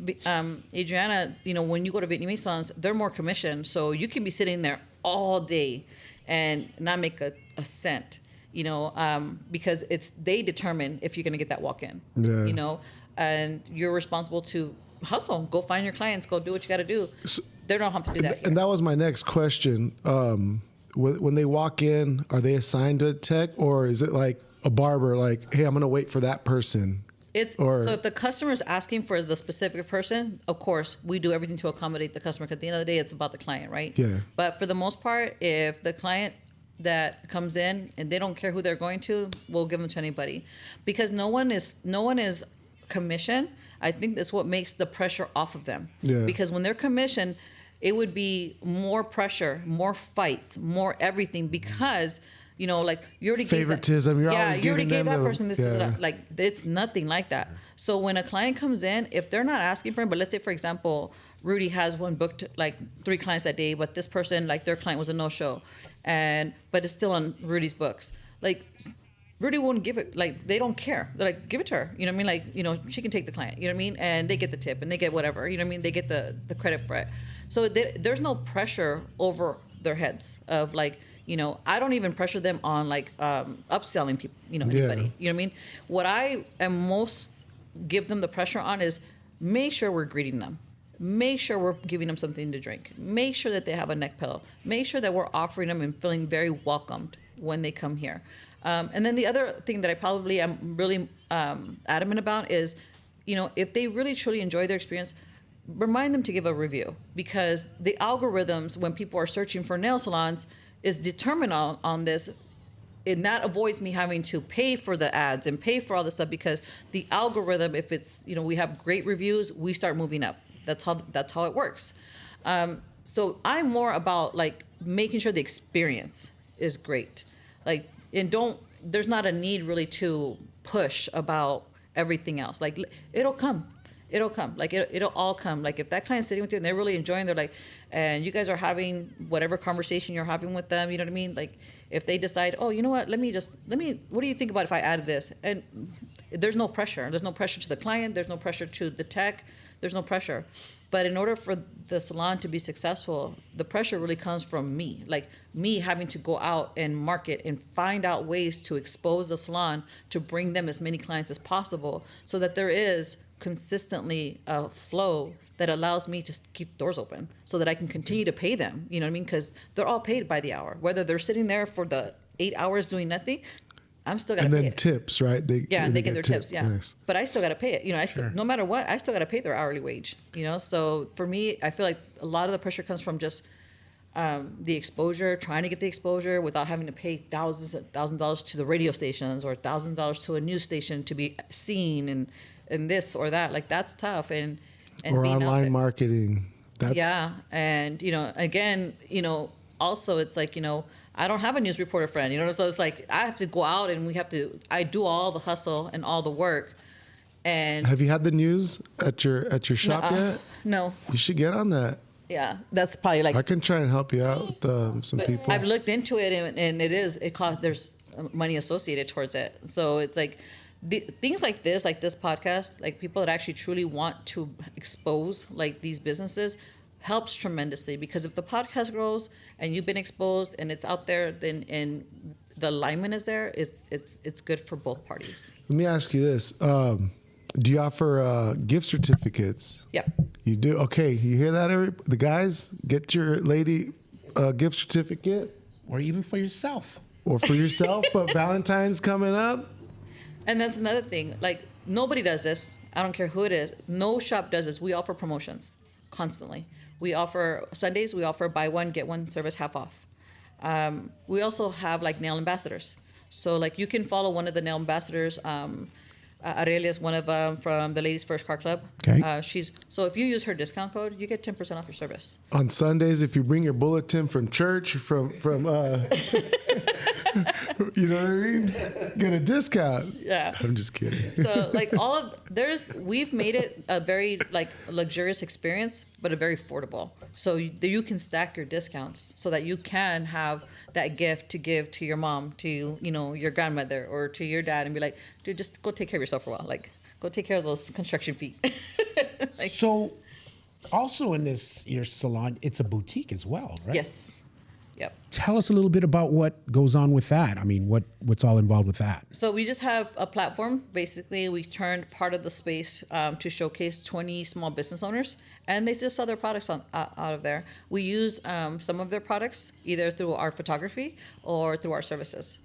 Speaker 5: Adriana, you know, when you go to Vietnamese salons, they're more commissioned, so you can be sitting there all day and not make a cent, you know, because they determine if you're going to get that walk in,
Speaker 4: Yeah.
Speaker 5: you know, and you're responsible to hustle, go find your clients, go do what you got to do. They don't have to do that here.
Speaker 4: And that was my next question. When they walk in, are they assigned to a tech, or is it like a barber, like, hey, I'm going to wait for that person?
Speaker 5: So if the customer is asking for the specific person, of course, we do everything to accommodate the customer, because at the end of the day, it's about the client, right?
Speaker 4: Yeah.
Speaker 5: But for the most part, if the client that comes in and they don't care who they're going to, we'll give them to anybody, because no one is commissioned. I think that's what makes the pressure off of them.
Speaker 4: Yeah.
Speaker 5: Because when they're commissioned, it would be more pressure, more fights, more everything, because You know, like you already
Speaker 4: Favoritism,
Speaker 5: Gave that,
Speaker 4: you're always
Speaker 5: you already
Speaker 4: giving
Speaker 5: gave
Speaker 4: them
Speaker 5: that
Speaker 4: the-
Speaker 5: person this.
Speaker 4: yeah.
Speaker 5: Like it's nothing like that. So when a client comes in, if they're not asking for it, but let's say for example, Rudy has one booked like 3 clients that day, but this person like their client was a no-show, but it's still on Rudy's books. Like Rudy won't give it, like they don't care. They're like, give it to her. You know what I mean? Like, you know, she can take the client. You know what I mean? And they get the tip and they get whatever. You know what I mean? They get the credit for it. So there's no pressure over their heads of like, you know, I don't even pressure them on like upselling people, you know, anybody.
Speaker 4: Yeah.
Speaker 5: You know what I mean? What I am most give them the pressure on is make sure we're greeting them. Make sure we're giving them something to drink. Make sure that they have a neck pillow. Make sure that we're offering them and feeling very welcomed when they come here. And then the other thing that I probably am really adamant about is, you know, if they really truly enjoy their experience, remind them to give a review, because the algorithms when people are searching for nail salons is determined on this. And that avoids me having to pay for the ads and pay for all this stuff, because the algorithm, if it's, you know, we have great reviews, we start moving up. That's how it works. So I'm more about like making sure the experience is great. Like, and there's not a need really to push about everything else. Like it'll come. Like it'll all come. Like if that client's sitting with you and they're really enjoying, they're like, and you guys are having whatever conversation you're having with them, you know what I mean? Like if they decide, oh, you know what, let me, what do you think about if I added this? And there's no pressure. There's no pressure to the client. There's no pressure to the tech. There's no pressure. But in order for the salon to be successful, the pressure really comes from me. Like me having to go out and market and find out ways to expose the salon to bring them as many clients as possible, so that there is consistently a flow that allows me to keep doors open so that I can continue to pay them. You know what I mean? Because they're all paid by the hour. Whether they're sitting there for the 8 hours doing nothing, I'm still gotta
Speaker 4: And
Speaker 5: pay
Speaker 4: then
Speaker 5: it.
Speaker 4: tips, right? They
Speaker 5: get their tips. Yeah,
Speaker 4: Nice.
Speaker 5: but I still got to pay it. You know, no matter what, I still got to pay their hourly wage. You know, so for me, I feel like a lot of the pressure comes from just the exposure, trying to get the exposure without having to pay $1,000s to the radio stations or $1,000 to a news station to be seen and this or that. Like that's tough. And
Speaker 4: Or
Speaker 5: being out
Speaker 4: online
Speaker 5: there.
Speaker 4: marketing. That's
Speaker 5: Yeah, and you know, again, you know, also it's like, you know, I don't have a news reporter friend, you know, so it's like I have to go out and I do all the hustle and all the work. And
Speaker 4: Have you had the news at your shop yet?
Speaker 5: no,
Speaker 4: You should get on that.
Speaker 5: yeah, that's probably like
Speaker 4: I can try and help you out with some people.
Speaker 5: I've looked into it, and it costs, there's money associated towards it. So it's like things like this podcast, like people that actually truly want to expose like these businesses helps tremendously, because if the podcast grows and you've been exposed and it's out there, then and the alignment is there, it's good for both parties.
Speaker 4: Let me ask you this. Do you offer gift certificates?
Speaker 5: Yep.
Speaker 4: You do? Okay. You hear that, the guys? Get your lady a gift certificate,
Speaker 3: Or even for yourself.
Speaker 4: or for yourself, but Valentine's coming up.
Speaker 5: And that's another thing. Like nobody does this. I don't care who it is. No shop does this. We offer promotions constantly. We offer Sundays. We offer buy one get one service half off. We also have like nail ambassadors. So like you can follow one of the nail ambassadors. Aurelia is one of them from the Ladies First Car Club.
Speaker 3: Okay.
Speaker 5: So if you use her discount code, you get 10% off your service.
Speaker 4: On Sundays, if you bring your bulletin from church, from you know what I mean, get a discount.
Speaker 5: Yeah.
Speaker 4: I'm just kidding.
Speaker 5: So like we've made it a very like luxurious experience, but a very affordable. So you can stack your discounts so that you can have that gift to give to your mom, to, you know, your grandmother or to your dad, and be like, dude, just go take care of yourself for a while. Like go take care of those construction feet. Like,
Speaker 3: So, also in your salon, it's a boutique as well, right?
Speaker 5: yes. Yep.
Speaker 3: Tell us a little bit about what goes on with that. I mean, what's all involved with that?
Speaker 5: So we just have a platform. Basically, we turned part of the space to showcase 20 small business owners, and they just sell their products out of there. We use some of their products either through our photography or through our services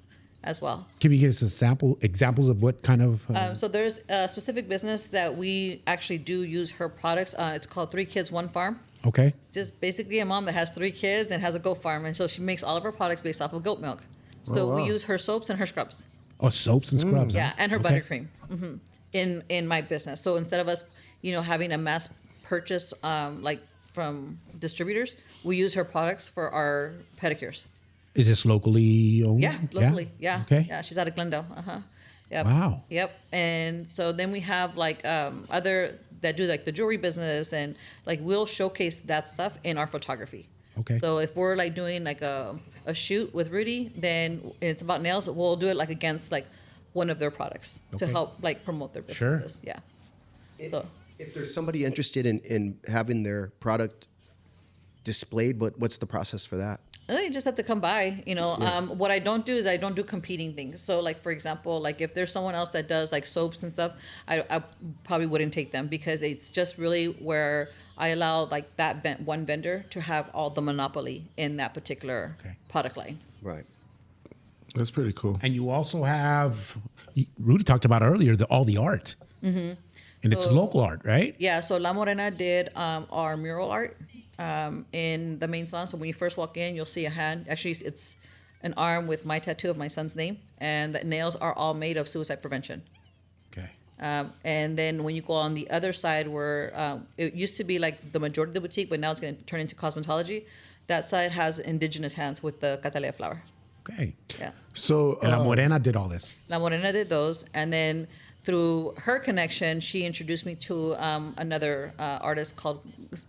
Speaker 5: as well.
Speaker 3: Can you give us examples of what kind of?
Speaker 5: So there's a specific business that we actually do use her products. It's called 3 Kids, 1 Farm.
Speaker 3: Okay.
Speaker 5: Just basically a mom that has 3 kids and has a goat farm, and so she makes all of her products based off of goat milk. So
Speaker 4: wow.
Speaker 5: we use her soaps and her scrubs.
Speaker 3: Oh, soaps and scrubs.
Speaker 5: Yeah,
Speaker 3: huh?
Speaker 5: and her
Speaker 3: Okay.
Speaker 5: buttercream in my business. So instead of us, you know, having a mass purchase like from distributors, we use her products for our pedicures.
Speaker 3: Is this locally owned?
Speaker 5: Yeah, locally. Yeah.
Speaker 3: Okay.
Speaker 5: Yeah, she's out of Glendale. Yep.
Speaker 3: Wow.
Speaker 5: Yep. And so then we have like other that do like the jewelry business, and like we'll showcase that stuff in our photography.
Speaker 3: Okay.
Speaker 5: So if we're like doing like a shoot with Rudy, then it's about nails. We'll do it like against like one of their products to
Speaker 3: Okay.
Speaker 5: help like promote their
Speaker 3: Sure.
Speaker 5: businesses. Yeah. So
Speaker 7: If there's somebody interested in having their product displayed, what's the process for that?
Speaker 5: you just have to come by, you know. What I don't do is I don't do competing things. So like, for example, like if there's someone else that does like soaps and stuff, I probably wouldn't take them, because it's just really where I allow like that one vendor to have all the monopoly in that particular
Speaker 3: Okay.
Speaker 5: product line.
Speaker 7: Right.
Speaker 4: That's pretty cool.
Speaker 3: And you also have, Rudy talked about earlier, all the art. Mm-hmm. And it's
Speaker 5: So-
Speaker 3: local art, right?
Speaker 5: Yeah, so La Morena did our mural art in the main salon. So when you first walk in, you'll see a hand. Actually, it's an arm with my tattoo of my son's name, and the nails are all made of suicide prevention.
Speaker 3: Okay.
Speaker 5: And then when you go on the other side, where it used to be like the majority of the boutique, but now it's going to turn into cosmetology. That side has indigenous hands with the Cataleya flower.
Speaker 3: Okay.
Speaker 5: Yeah.
Speaker 4: So,
Speaker 3: And La Morena did all this.
Speaker 5: La Morena did those, and then through her connection, she introduced me to another artist called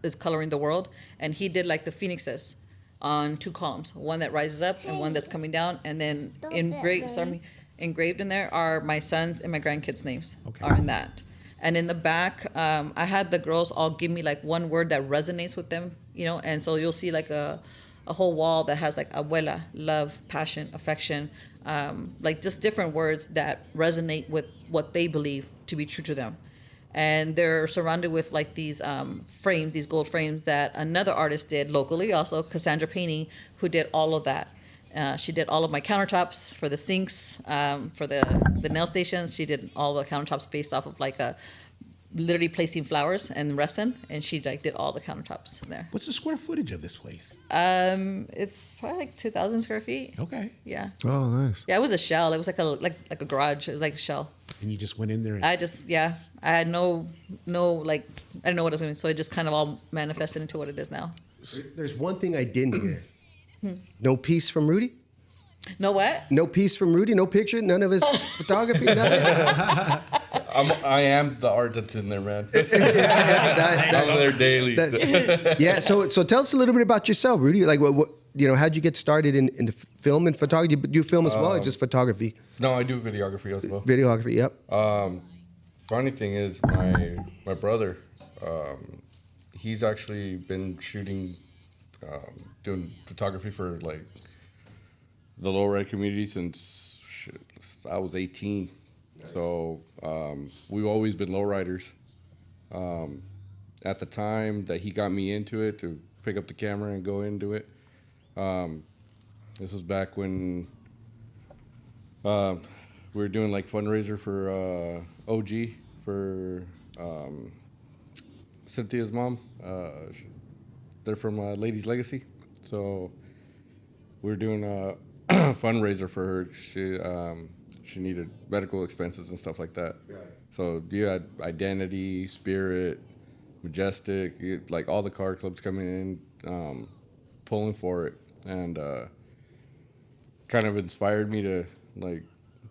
Speaker 5: is Coloring the World, and he did like the phoenixes on 2 columns, one that rises up and one that's coming down, and then engraved in there are my son's and my grandkids' names
Speaker 3: Okay.
Speaker 5: are in that. And in the back, I had the girls all give me like one word that resonates with them, you know, and so you'll see like a whole wall that has like abuela, love, passion, affection, like just different words that resonate with what they believe to be true to them. And they're surrounded with like these frames, these gold frames that another artist did locally, also Cassandra Painting, who did all of that. She did all of my countertops for the sinks, for the nail stations. She did all the countertops based off of like literally placing flowers and resin, and she like did all the countertops there.
Speaker 3: What's the square footage of this place?
Speaker 5: It's probably like 2,000 square feet.
Speaker 3: Okay.
Speaker 5: Yeah.
Speaker 4: oh, nice.
Speaker 5: Yeah, it was a shell. It was like a garage. It was like a shell.
Speaker 3: And you just went in there and
Speaker 5: I had no like, I didn't know what it was going to be. So it just kind of all manifested into what it is now.
Speaker 7: There's one thing I didn't hear. No piece from Rudy?
Speaker 5: Know what?
Speaker 7: No piece from Rudy? No picture? None of his photography? Nothing?
Speaker 6: I am the art that's in there, man.
Speaker 7: That-
Speaker 6: I'm there daily.
Speaker 7: yeah. So tell us a little bit about yourself, Rudy. Like, what you know, how'd you get started in the film and photography? Do you film as well, or just photography?
Speaker 6: No, I do videography as well.
Speaker 7: Videography. Yep.
Speaker 6: Funny thing is, my brother, he's actually been shooting, doing photography for like the lowrider community since I was 18. Nice. So we've always been lowriders. At the time that he got me into it, to pick up the camera and go into it, this was back when we were doing like fundraiser for OG for Cynthia's mom. They're from Ladies Legacy, so we were doing a fundraiser for her. She needed medical expenses and stuff like that. Right. So you had Identity, Spirit, Majestic, like all the car clubs coming in, pulling for it, and kind of inspired me to like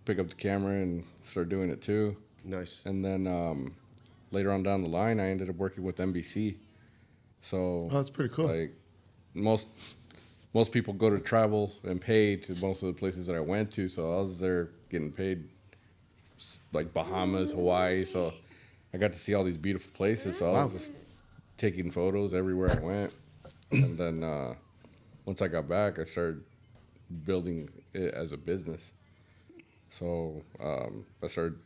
Speaker 6: pick up the camera and start doing it too.
Speaker 7: Nice.
Speaker 6: And then later on down the line, I ended up working with NBC. So
Speaker 4: Oh, that's pretty cool.
Speaker 6: like most people go to travel and pay to most of the places that I went to. So I was there getting paid, like Bahamas, Hawaii. So I got to see all these beautiful places. So I was just taking photos everywhere I went. And then once I got back, I started building it as a business. So I started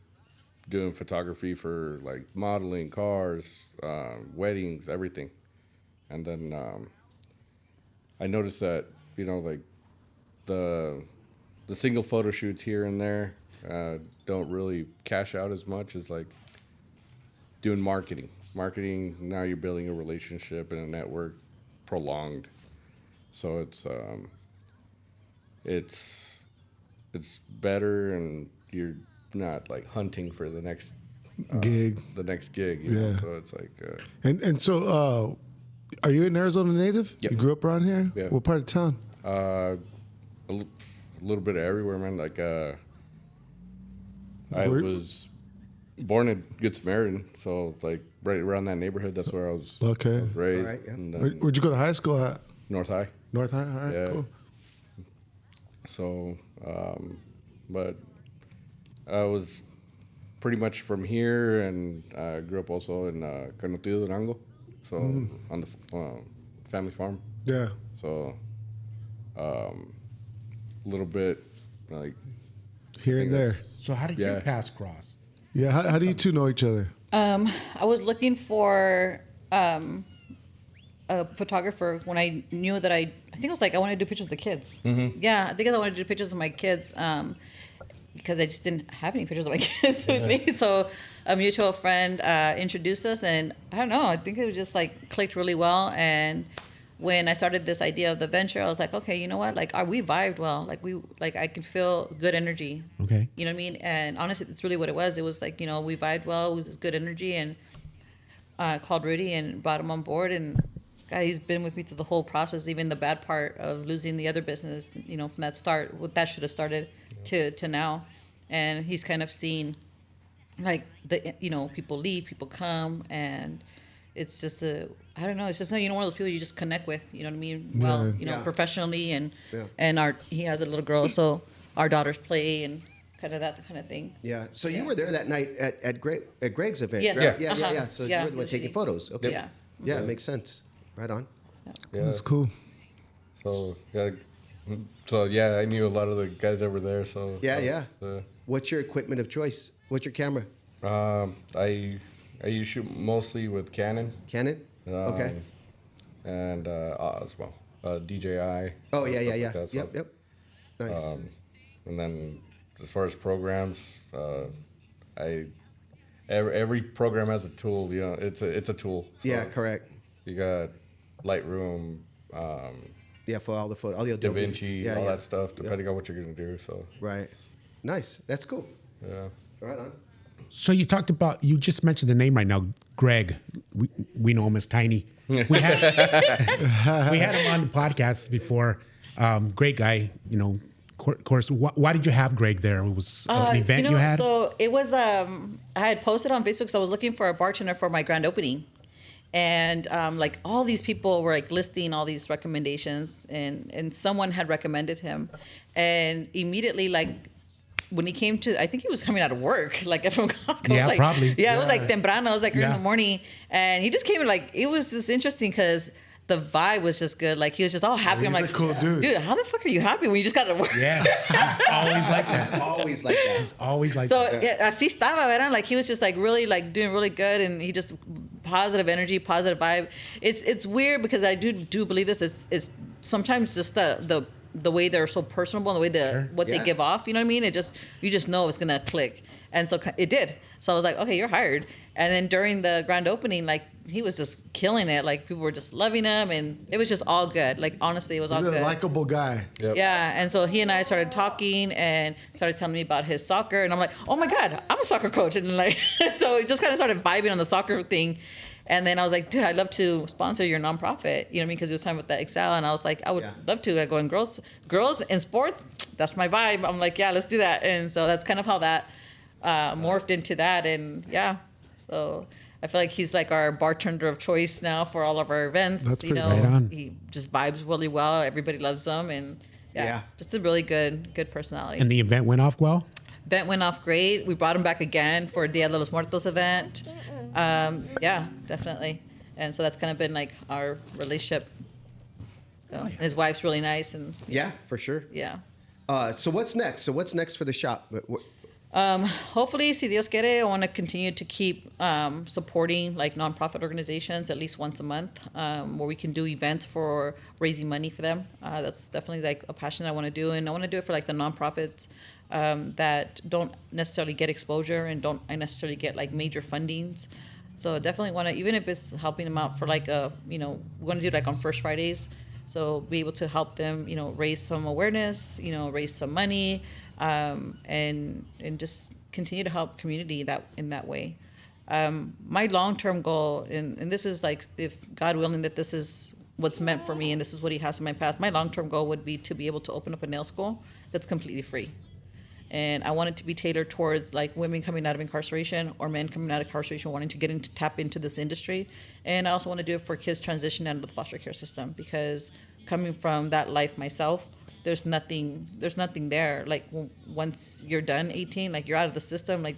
Speaker 6: doing photography for like modeling, cars, weddings, everything. And then I noticed that, you know, like the single photo shoots here and there don't really cash out as much as like doing marketing. Marketing, now you're building a relationship and a network prolonged. So it's better, and you're not like hunting for the next
Speaker 4: Gig.
Speaker 6: The next gig, you know?
Speaker 4: Yeah.
Speaker 6: So it's like
Speaker 4: And so, are you an Arizona native?
Speaker 6: Yep.
Speaker 4: You grew up around here?
Speaker 6: Yeah.
Speaker 4: What part of town?
Speaker 6: a little bit of everywhere, man. Like I
Speaker 4: Where-
Speaker 6: was born in Good Samaritan, so like right around that neighborhood. That's where I was
Speaker 4: Okay.
Speaker 6: raised.
Speaker 7: All right, yeah.
Speaker 6: And
Speaker 4: Where,
Speaker 6: then
Speaker 4: where'd you go to high school at?
Speaker 6: North High.
Speaker 4: North High? All right,
Speaker 6: Yeah.
Speaker 4: cool.
Speaker 6: So, but I was pretty much from here, and I grew up also in Canutillo, Durango, so on the family farm.
Speaker 4: Yeah.
Speaker 6: So, a little bit like
Speaker 4: Here and there.
Speaker 3: So how did
Speaker 6: Yeah.
Speaker 3: your paths cross?
Speaker 4: Yeah. How do you two know each other?
Speaker 5: I was looking for a photographer when I knew that I think it was like I wanted to do pictures of the kids. Yeah, I think I wanted to do pictures of my kids because I just didn't have any pictures of my kids with me. So a mutual friend introduced us, and I don't know, I think it was just like clicked really well. And when I started this idea of the venture, I was like, okay, you know what? Like, we vibed well. Like I could feel good energy.
Speaker 3: Okay.
Speaker 5: You know what I mean? And honestly, that's really what it was. It was like, we vibed well. It was good energy, and called Rudy and brought him on board. And God, he's been with me through the whole process, even the bad part of losing the other business. From that start, what that should have started to now, and he's kind of seen like people leave, people come, and it's just I don't know. It's just one of those people you just connect with. You know what I mean? Well,
Speaker 7: Yeah.
Speaker 5: professionally, and
Speaker 7: Yeah.
Speaker 5: he has a little girl, so our daughters play and kind of that kind of thing.
Speaker 7: Yeah. So you were there that night at Greg's event.
Speaker 5: Yes.
Speaker 7: Right?
Speaker 5: Yeah.
Speaker 7: Yeah. So
Speaker 5: Yeah,
Speaker 7: you were the one taking
Speaker 5: usually.
Speaker 7: photos. Okay.
Speaker 5: Yeah.
Speaker 7: Yeah, it makes sense. Right on.
Speaker 6: yeah.
Speaker 4: That's cool.
Speaker 6: So yeah, I knew a lot of the guys that were there. So
Speaker 7: Yeah.
Speaker 6: uh,
Speaker 7: What's your equipment of choice? What's your camera?
Speaker 6: I used to shoot mostly with Canon.
Speaker 7: Canon? Okay.
Speaker 6: And as well, DJI.
Speaker 7: Oh, yeah.
Speaker 6: stuff like that, so,
Speaker 7: Yep. Nice.
Speaker 6: And then as far as programs, every program has a tool. It's a tool. So
Speaker 7: yeah, correct.
Speaker 6: You got Lightroom,
Speaker 7: Yeah, for all the photo, all the Adobe.
Speaker 6: DaVinci, all that stuff, depending on what you're gonna do. So
Speaker 7: Right. Nice. That's cool.
Speaker 6: yeah.
Speaker 7: Right on.
Speaker 3: So you just mentioned the name right now, Greg. We know him as Tiny. We had him on the podcast before. Great guy, Of course, why did you have Greg there? It was an event you had?
Speaker 5: So it was, I had posted on Facebook, so I was looking for a bartender for my grand opening. And like all these people were like listing all these recommendations, and someone had recommended him. And immediately, like, when he came to, I think he was coming out of work, like from Costco.
Speaker 3: Yeah,
Speaker 5: like,
Speaker 3: probably.
Speaker 5: Yeah, it was like temprano. It was like early in
Speaker 3: Yeah.
Speaker 5: the morning. And he just came in, like, it was just interesting because the vibe was just good. Like, he was just all happy.
Speaker 4: He's
Speaker 5: I'm
Speaker 4: a
Speaker 5: like,
Speaker 4: cool dude.
Speaker 5: how the fuck are you happy when you just got to work?
Speaker 3: Yes, he's always like that.
Speaker 7: Always like that.
Speaker 3: Always like
Speaker 5: So
Speaker 3: that.
Speaker 5: yeah, así estaba, ¿verdad? Like he was just like really like doing really good, and he just positive energy, positive vibe. It's weird because I do believe this is sometimes just the way they're so personable and the way what they
Speaker 7: Yeah.
Speaker 5: give off. You know what I mean? You just know it's gonna click, and so it did. So I was like, okay, you're hired. And then during the grand opening, like he was just killing it. Like people were just loving him, and it was just all good. Like honestly, it was all
Speaker 4: He's a
Speaker 5: good.
Speaker 4: likable guy.
Speaker 6: Yep.
Speaker 5: Yeah, and so he and I started talking and started telling me about his soccer, and I'm like, oh my god, I'm a soccer coach, and like, so we just kind of started vibing on the soccer thing, and then I was like, dude, I'd love to sponsor your nonprofit, you know what I mean? Because he was talking about the Excel, and I was like, I would
Speaker 7: Yeah.
Speaker 5: love to. I go, and girls in sports, that's my vibe. I'm like, yeah, let's do that, and so that's kind of how that morphed into that, and yeah, so. I feel like he's like our bartender of choice now for all of our events.
Speaker 4: That's
Speaker 5: you
Speaker 4: pretty
Speaker 5: know,
Speaker 3: right on.
Speaker 5: he just vibes really well. Everybody loves him, and
Speaker 7: Yeah.
Speaker 5: just a really good personality.
Speaker 3: And the event went off well?
Speaker 5: Event went off great. We brought him back again for Dia de los Muertos event. Yeah, definitely. And so that's kind of been like our relationship. So, and his wife's really nice, and
Speaker 7: Yeah, for sure.
Speaker 5: yeah.
Speaker 7: So what's next? So what's next for the shop?
Speaker 5: Hopefully, si Dios quiere, I want to continue to keep supporting like nonprofit organizations at least once a month, where we can do events for raising money for them. That's definitely like a passion I want to do, and I want to do it for like the nonprofits that don't necessarily get exposure and don't necessarily get like major fundings. So I definitely want to, even if it's helping them out for like we're going to do like on First Fridays, so be able to help them, raise some awareness, raise some money. And just continue to help community in that way. My long-term goal, and this is like, if God willing that this is what's meant for me, and this is what he has in my path. My long-term goal would be to be able to open up a nail school that's completely free. And I want it to be tailored towards like women coming out of incarceration or men coming out of incarceration wanting to tap into this industry. And I also want to do it for kids transitioning out of the foster care system, because coming from that life myself, there's nothing there. Like once you're done 18, like you're out of the system. Like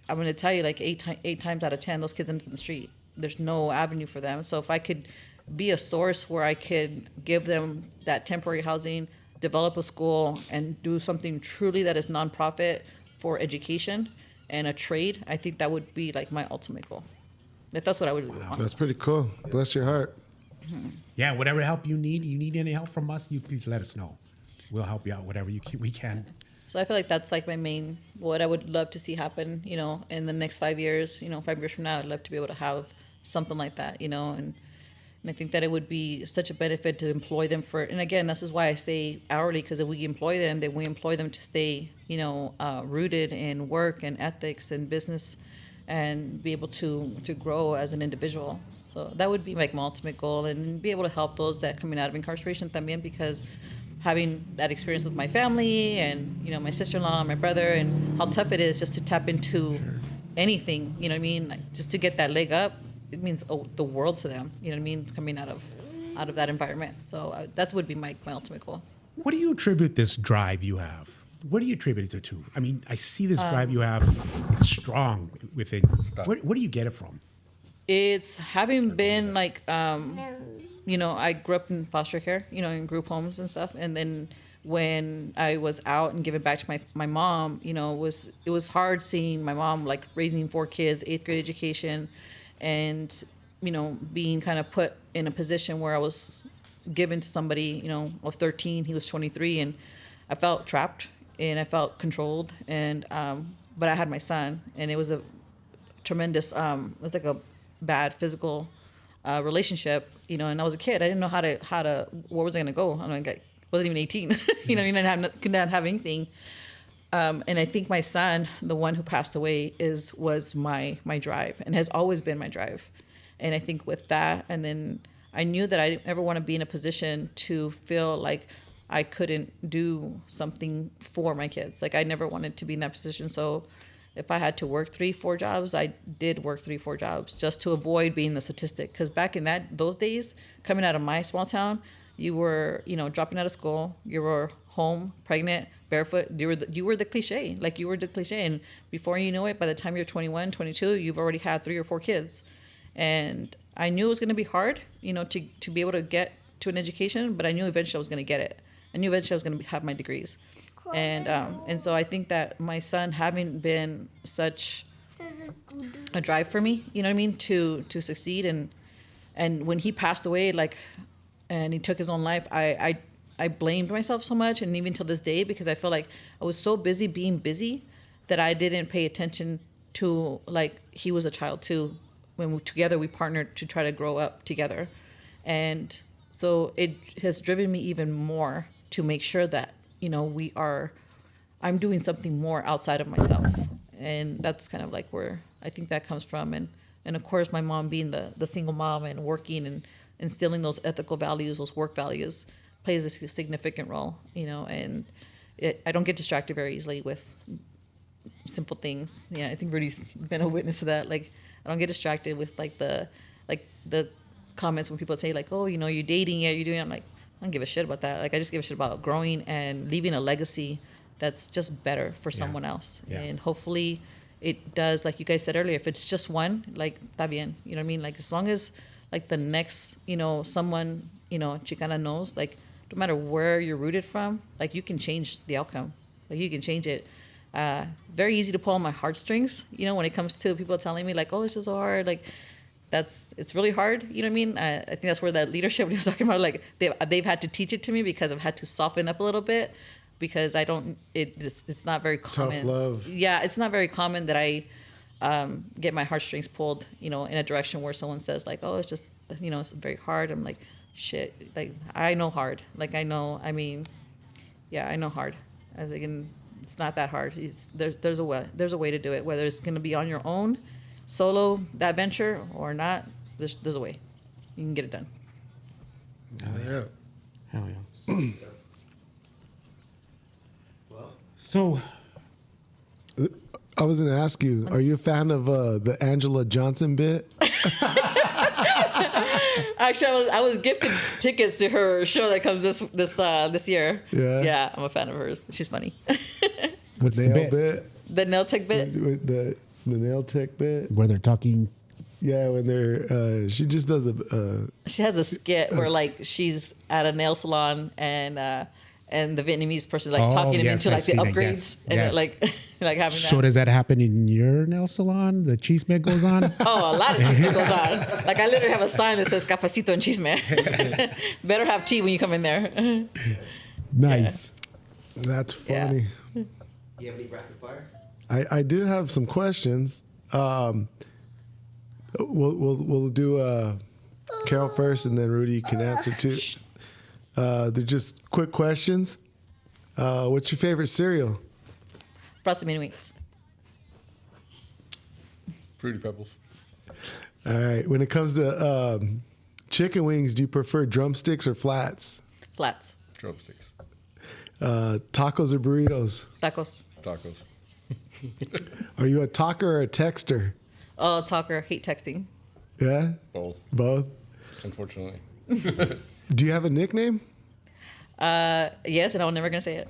Speaker 5: I'm going to tell you, like eight times out of 10, those kids end up in the street. There's no avenue for them. So if I could be a source where I could give them that temporary housing, develop a school, and do something truly that is nonprofit for education and a trade, I think that would be like my ultimate goal. Like, that's what I would want.
Speaker 4: That's pretty cool. Bless your heart.
Speaker 3: Yeah, whatever help you need any help from us, you please let us know. We'll help you out, whatever we can.
Speaker 5: So I feel like that's like my main, what I would love to see happen, you know, in the next 5 years, you know, 5 years from now, I'd love to be able to have something like that, you know, and I think that it would be such a benefit to employ them for, and again, this is why I say hourly, because if we employ them, then we employ them to stay, you know, rooted in work and ethics and business, and be able to grow as an individual. So that would be like my ultimate goal, and be able to help those that coming out of incarceration también, because having that experience with my family and, you know, my sister-in-law and my brother, and how tough it is just to tap into anything, you know what I mean? Like, just to get that leg up, it means the world to them, you know what I mean? Coming out of that environment. So that would be my ultimate goal.
Speaker 3: What do you attribute this drive you have? What do you attribute it to? I mean, I see this drive you have. It's strong within. Where do you get it from?
Speaker 5: It's having been like, you know, I grew up in foster care, you know, in group homes and stuff. And then when I was out and giving back to my mom, you know, it was hard seeing my mom like raising 4 kids, 8th grade education, and, you know, being kind of put in a position where I was given to somebody, you know, I was 13, he was 23, and I felt trapped and I felt controlled. And, but I had my son, and it was a tremendous, it was like a bad physical relationship, you know, and I was a kid. I didn't know how to where was I going to go? I mean, I wasn't even 18, you know, I could not have anything. And I think my son, the one who passed away, was my drive, and has always been my drive. And I think with that, and then I knew that I didn't ever want to be in a position to feel like I couldn't do something for my kids. Like, I never wanted to be in that position. So if I had to work 3-4 jobs, I did work 3-4 jobs just to avoid being the statistic. Because back in those days, coming out of my small town, you were, you know, dropping out of school, you were home, pregnant, barefoot. You were the cliche. Like, you were the cliche. And before you know it, by the time you're 21, 22, you've already had 3 or 4 kids. And I knew it was going to be hard, you know, to be able to get to an education, but I knew eventually I was going to get it. I knew eventually I was going to have my degrees. And so I think that my son having been such a drive for me, you know what I mean, to succeed, and when he passed away, like, and he took his own life, I blamed myself so much, and even till this day, because I feel like I was so busy being busy that I didn't pay attention to, like, he was a child too. When together we partnered to try to grow up together, and so it has driven me even more to make sure that, you know, I'm doing something more outside of myself. And that's kind of like where I think that comes from. And of course, my mom being the single mom and working and instilling those ethical values, those work values, plays a significant role, you know, and I don't get distracted very easily with simple things. Yeah, I think Rudy's been a witness to that. Like, I don't get distracted with like the comments when people say like, oh, you know, you're dating, yeah, you're doing it. I'm like, I don't give a shit about that. Like, I just give a shit about growing and leaving a legacy that's just better for someone else.
Speaker 3: Yeah.
Speaker 5: And hopefully it does, like you guys said earlier, if it's just one, like, está bien. You know what I mean? Like, as long as like the next, you know, someone, you know, Chicana knows, like, no matter where you're rooted from, like, you can change the outcome. Like, you can change it. Very easy to pull on my heartstrings, you know, when it comes to people telling me like, oh, it's just so hard. Like, it's really hard. You know what I mean? I think that's where that leadership he was talking about, like, they've had to teach it to me, because I've had to soften up a little bit, because it's not very common.
Speaker 4: Tough love.
Speaker 5: Yeah, it's not very common that I get my heartstrings pulled, you know, in a direction where someone says like, oh, it's just, you know, it's very hard. I'm like, shit, like, I know hard. Like, I know hard. I was like, and it's not that hard. There's a way to do it, whether it's going to be on your own, solo, that venture, or not. There's a way. You can get it done.
Speaker 4: Yeah.
Speaker 3: Hell yeah. So,
Speaker 4: I was going to ask you, are you a fan of the Angela Johnson bit?
Speaker 5: Actually, I was gifted tickets to her show that comes this year.
Speaker 4: Yeah?
Speaker 5: Yeah, I'm a fan of hers. She's funny.
Speaker 3: what's the
Speaker 4: Nail
Speaker 3: bit?
Speaker 4: bit?
Speaker 5: The nail tech bit.
Speaker 4: The nail tech bit?
Speaker 3: Where they're talking.
Speaker 4: Yeah, when they're, she just does
Speaker 5: She has a skit where like she's at a nail salon and the Vietnamese person's like
Speaker 3: Oh,
Speaker 5: talking him
Speaker 3: yes,
Speaker 5: into like
Speaker 3: I've
Speaker 5: the
Speaker 3: seen it,
Speaker 5: upgrades
Speaker 3: yes,
Speaker 5: and
Speaker 3: yes.
Speaker 5: like like having that.
Speaker 3: So does that happen in your nail salon? The chisme goes on?
Speaker 5: Oh, a lot of chisme goes on. Like I literally have a sign that says cafecito and chisme. Better have tea when you come in there.
Speaker 3: Nice.
Speaker 4: that's
Speaker 5: Yeah.
Speaker 4: funny.
Speaker 7: You have any rapid fire?
Speaker 4: I do have some questions. We'll do Carol first, and then Rudy can answer too. They're just quick questions. What's your favorite cereal?
Speaker 5: Frosted mini wheats.
Speaker 6: Fruity Pebbles.
Speaker 4: All right. When it comes to chicken wings, do you prefer drumsticks or flats?
Speaker 5: Flats.
Speaker 6: Drumsticks.
Speaker 4: Tacos or burritos?
Speaker 5: Tacos.
Speaker 6: Tacos.
Speaker 4: Are you a talker or a texter?
Speaker 5: Oh, talker. Hate texting.
Speaker 4: Yeah,
Speaker 6: Both,
Speaker 4: both.
Speaker 6: unfortunately.
Speaker 4: Do you have a nickname?
Speaker 5: Yes, and I'm never gonna say it.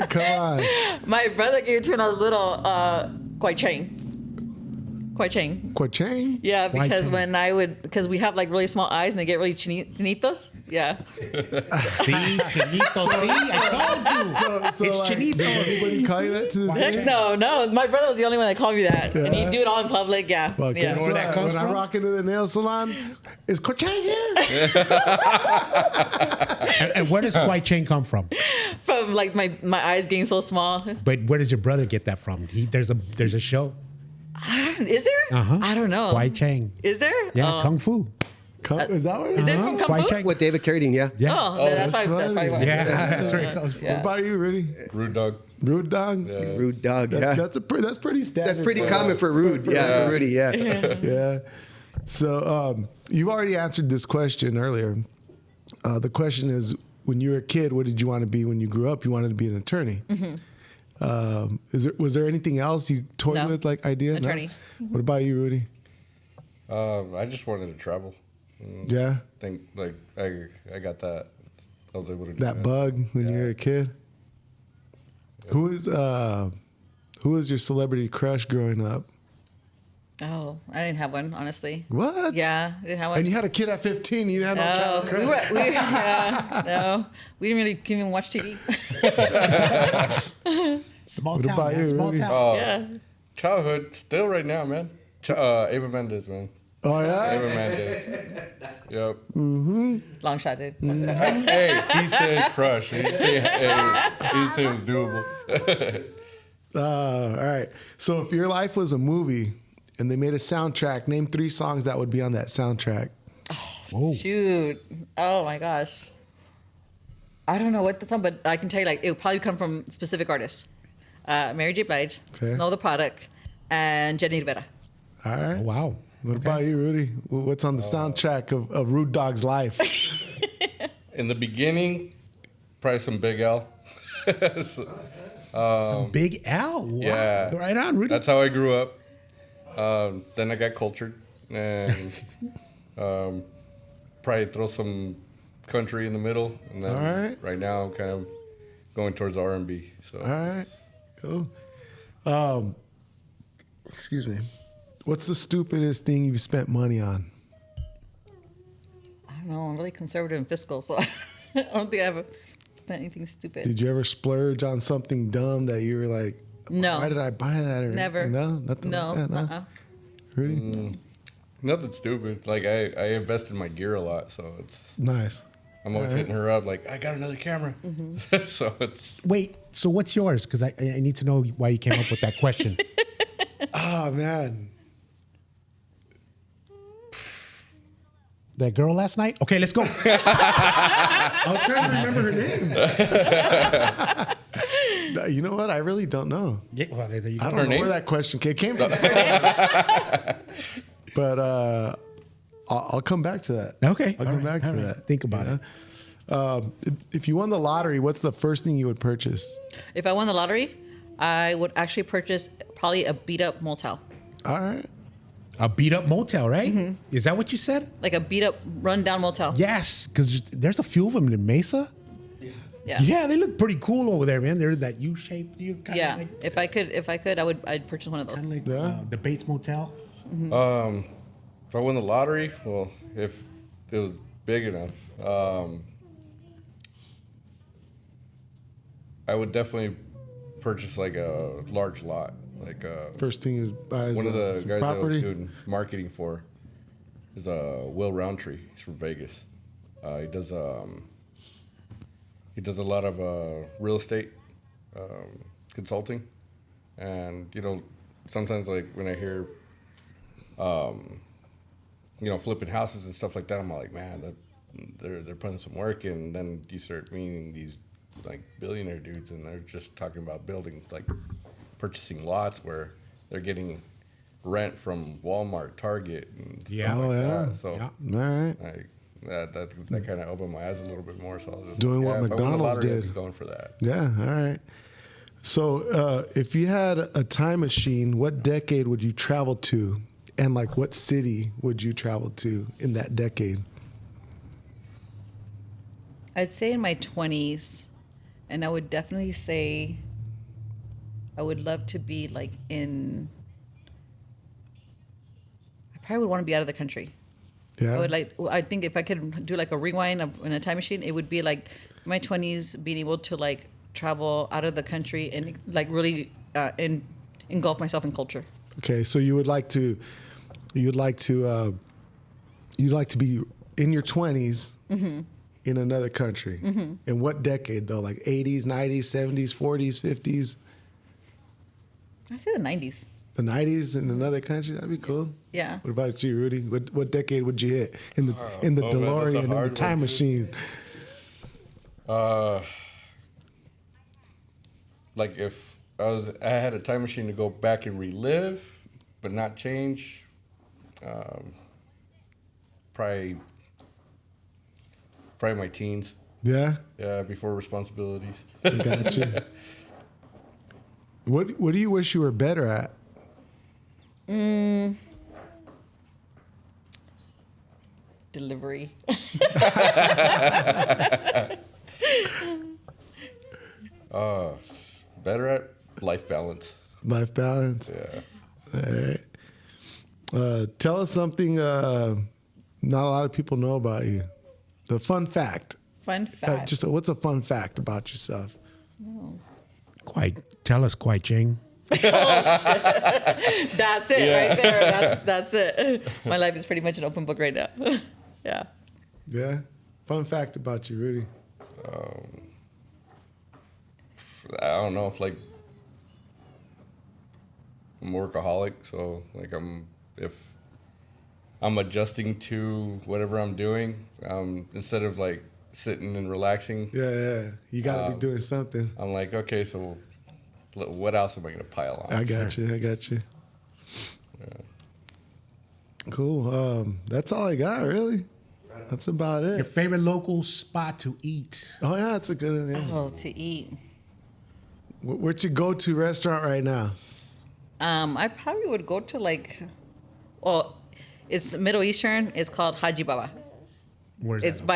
Speaker 4: Come on.
Speaker 5: My brother gave it to me when I was little. Kwai Chang. Kwai Chang.
Speaker 4: Quachang?
Speaker 5: Yeah, because
Speaker 3: Chang.
Speaker 5: because we have like really small eyes and they get really chinitos. Yeah.
Speaker 3: See, Chinito. See, I told you. It's
Speaker 4: like,
Speaker 3: Chinito.
Speaker 4: Does anybody call you that to this day?
Speaker 5: No, my brother was the only one that called me that, and he'd do it all in public. Yeah.
Speaker 4: Well,
Speaker 5: Yeah.
Speaker 4: guess
Speaker 3: where that
Speaker 4: what?
Speaker 3: comes
Speaker 4: When I
Speaker 3: from?
Speaker 4: rock into the nail salon, is Quachang here?
Speaker 3: And where does Kwai Chang come from?
Speaker 5: From like my eyes getting so small.
Speaker 3: But where does your brother get that from? There's a show.
Speaker 5: Is there?
Speaker 3: Uh-huh.
Speaker 5: I don't know.
Speaker 3: Kwai Chang.
Speaker 5: Is there?
Speaker 3: Yeah,
Speaker 5: Oh.
Speaker 3: Kung Fu.
Speaker 4: Is that what it
Speaker 5: Is
Speaker 4: is?
Speaker 5: it from Kung
Speaker 3: Kwai
Speaker 5: Fu?
Speaker 3: Chang.
Speaker 7: What David Carradine? Yeah.
Speaker 3: Yeah.
Speaker 5: Oh, that's probably why.
Speaker 3: Yeah, that's where it comes from.
Speaker 5: Yeah.
Speaker 4: What about you, Rudy?
Speaker 6: Rude dog.
Speaker 4: Rude dog?
Speaker 6: Yeah.
Speaker 7: Rude dog. Yeah.
Speaker 4: That's pretty standard.
Speaker 7: That's pretty
Speaker 4: for-
Speaker 7: common for Rude. Yeah, for Rudy. Yeah.
Speaker 4: Yeah. So you've already answered this question earlier. The question is, when you were a kid, what did you want to be when you grew up? You wanted to be an attorney. Was there anything else you toyed
Speaker 5: No.
Speaker 4: with, like idea?
Speaker 5: Attorney.
Speaker 4: No? What about you, Rudy?
Speaker 6: I just wanted to travel.
Speaker 4: Yeah,
Speaker 6: Think like I got that. I was able to do
Speaker 4: that bug when you were a kid. Who is your celebrity crush growing up?
Speaker 5: Oh, I didn't have one, honestly.
Speaker 4: What?
Speaker 5: Yeah, I didn't have one.
Speaker 4: And you had a kid at 15. You didn't have no child
Speaker 5: we
Speaker 4: crush.
Speaker 5: we didn't really even watch TV.
Speaker 3: Small
Speaker 4: What
Speaker 3: town,
Speaker 4: about
Speaker 3: man.
Speaker 4: you,
Speaker 3: Small
Speaker 4: Rudy?
Speaker 3: town.
Speaker 6: Oh,
Speaker 5: Yeah.
Speaker 6: childhood still right now, man. Ava Mendes, man.
Speaker 4: Oh yeah.
Speaker 6: Ava Mendes. Yep.
Speaker 5: Long shot, dude.
Speaker 6: Hey, he said crush. He said it was doable.
Speaker 4: All right. So if your life was a movie and they made a soundtrack, name 3 songs that would be on that soundtrack.
Speaker 3: Oh,
Speaker 5: Shoot. Oh my gosh. I don't know what the song, but I can tell you, like, it would probably come from specific artists. Mary J. Blige,
Speaker 4: Okay.
Speaker 5: Snow the Product, and Jenny Rivera.
Speaker 4: All right.
Speaker 3: oh wow.
Speaker 4: What about you, Rudy? What's on the soundtrack of Rude Dog's life?
Speaker 6: In the beginning, probably some Big L.
Speaker 3: Big Al. Wow.
Speaker 6: Yeah.
Speaker 3: Right on, Rudy.
Speaker 6: That's how I grew up. Then I got cultured and probably throw some country in the middle. And then
Speaker 4: All right.
Speaker 6: now I'm kind of going towards R&B. So
Speaker 4: All right. Cool. Excuse me. What's the stupidest thing you've spent money on?
Speaker 5: I don't know. I'm really conservative and fiscal, so I don't think I ever spent anything stupid.
Speaker 4: Did you ever splurge on something dumb that you were like,
Speaker 5: No.
Speaker 4: why did I buy that? Or,
Speaker 5: Never.
Speaker 4: No? Nothing
Speaker 5: No.
Speaker 4: like that? No?
Speaker 5: Uh-uh.
Speaker 4: Rudy?
Speaker 6: nothing stupid. Like I invest in my gear a lot, so it's
Speaker 4: Nice.
Speaker 6: I'm always
Speaker 4: All right.
Speaker 6: hitting her up like I got another camera. So it's
Speaker 3: Wait, so what's yours? Because I need to know why you came up with that question.
Speaker 4: Oh, man.
Speaker 3: That girl last night? Okay, let's go.
Speaker 4: I was trying to remember her name. You know what? I really don't know.
Speaker 3: Yeah, well, there you
Speaker 4: I
Speaker 3: go.
Speaker 4: don't know
Speaker 6: name?
Speaker 4: where that question came from. But I'll come back to that.
Speaker 3: Okay.
Speaker 4: I'll come back to that.
Speaker 3: Think about it.
Speaker 4: If you won the lottery, what's the first thing you would purchase?
Speaker 5: If I won the lottery, I would actually purchase probably a beat up motel.
Speaker 4: All right.
Speaker 3: A beat up motel, right?
Speaker 5: Mm-hmm.
Speaker 3: Is that what you said?
Speaker 5: Like a beat up, run down motel.
Speaker 3: Yes, because there's a few of them in Mesa.
Speaker 5: Yeah.
Speaker 3: Yeah, they look pretty cool over there, man. They're that U-shaped.
Speaker 5: Yeah.
Speaker 3: Like,
Speaker 5: If I could, I'd purchase one of those.
Speaker 3: kind of like
Speaker 4: Yeah.
Speaker 3: the Bates Motel.
Speaker 6: If I win the lottery, well, if it was big enough, I would definitely purchase like a large lot, like
Speaker 4: First thing you buy is
Speaker 6: one of the
Speaker 4: some
Speaker 6: guys I was
Speaker 4: property.
Speaker 6: doing marketing for is Will Roundtree. He's from Vegas. He does a lot of real estate consulting, and sometimes like when I hear flipping houses and stuff like that, I'm like, man, that they're putting some work in. And then you start meeting these like billionaire dudes, and they're just talking about building, like purchasing lots where they're getting rent from Walmart, Target, and
Speaker 3: Yeah.
Speaker 6: stuff
Speaker 4: Oh,
Speaker 6: like
Speaker 4: yeah.
Speaker 6: that. So
Speaker 3: Yeah.
Speaker 4: All right.
Speaker 6: like that kind of opened my eyes a little bit more. So I was just
Speaker 4: Doing
Speaker 6: like,
Speaker 4: what
Speaker 6: if I won the
Speaker 4: McDonald's
Speaker 6: lottery, I'd
Speaker 4: did.
Speaker 6: be going for that.
Speaker 4: Yeah. All right. So, if you had a time machine, what decade would you travel to, and like what city would you travel to in that decade?
Speaker 5: I'd say in my 20s, and I would definitely say I would love to be like I probably would want to be out of the country.
Speaker 4: Yeah.
Speaker 5: I think if I could do like a rewind in a time machine, it would be like my 20s, being able to like travel out of the country and like really engulf myself in culture.
Speaker 4: Okay. So you'd like to be in your 20s in another country. In what decade though? Like 80s, 90s, 70s, 40s, 50s,
Speaker 5: I say the 90s.
Speaker 4: the 90s in another country? That'd be cool.
Speaker 5: Yeah.
Speaker 4: What about you, Rudy? What decade would you hit in the
Speaker 6: Oh, man, that's a
Speaker 4: DeLorean, in the
Speaker 6: hard
Speaker 4: time
Speaker 6: one, dude.
Speaker 4: machine?
Speaker 6: Like if I had a time machine to go back and relive, but not change. Probably my teens.
Speaker 4: Yeah.
Speaker 6: Yeah, before responsibilities.
Speaker 4: Gotcha. What do you wish you were better at?
Speaker 5: Delivery.
Speaker 6: Better at life balance.
Speaker 4: Life balance.
Speaker 6: Yeah.
Speaker 4: All right. Tell us something not a lot of people know about you. The fun fact.
Speaker 5: Fun fact.
Speaker 4: What's a fun fact about yourself?
Speaker 3: Tell us, quite Jing.
Speaker 5: That's it right there. That's it. My life is pretty much an open book right now. Yeah.
Speaker 4: Yeah. Fun fact about you, Rudy.
Speaker 6: I don't know if like I'm a workaholic, so like if I'm adjusting to whatever I'm doing, instead of like sitting and relaxing,
Speaker 4: Yeah. You got to be doing something.
Speaker 6: I'm like, okay, so what else am I gonna pile on?
Speaker 4: I got you. Cool. That's all I got, really. That's about
Speaker 3: Your
Speaker 4: it.
Speaker 3: favorite local spot to eat?
Speaker 4: Oh, yeah, that's a good one. Yeah.
Speaker 5: Oh, to eat.
Speaker 4: What's your go-to restaurant right now?
Speaker 5: I probably would go to it's Middle Eastern. It's called Haji Baba.
Speaker 3: Where's
Speaker 5: It's
Speaker 3: that?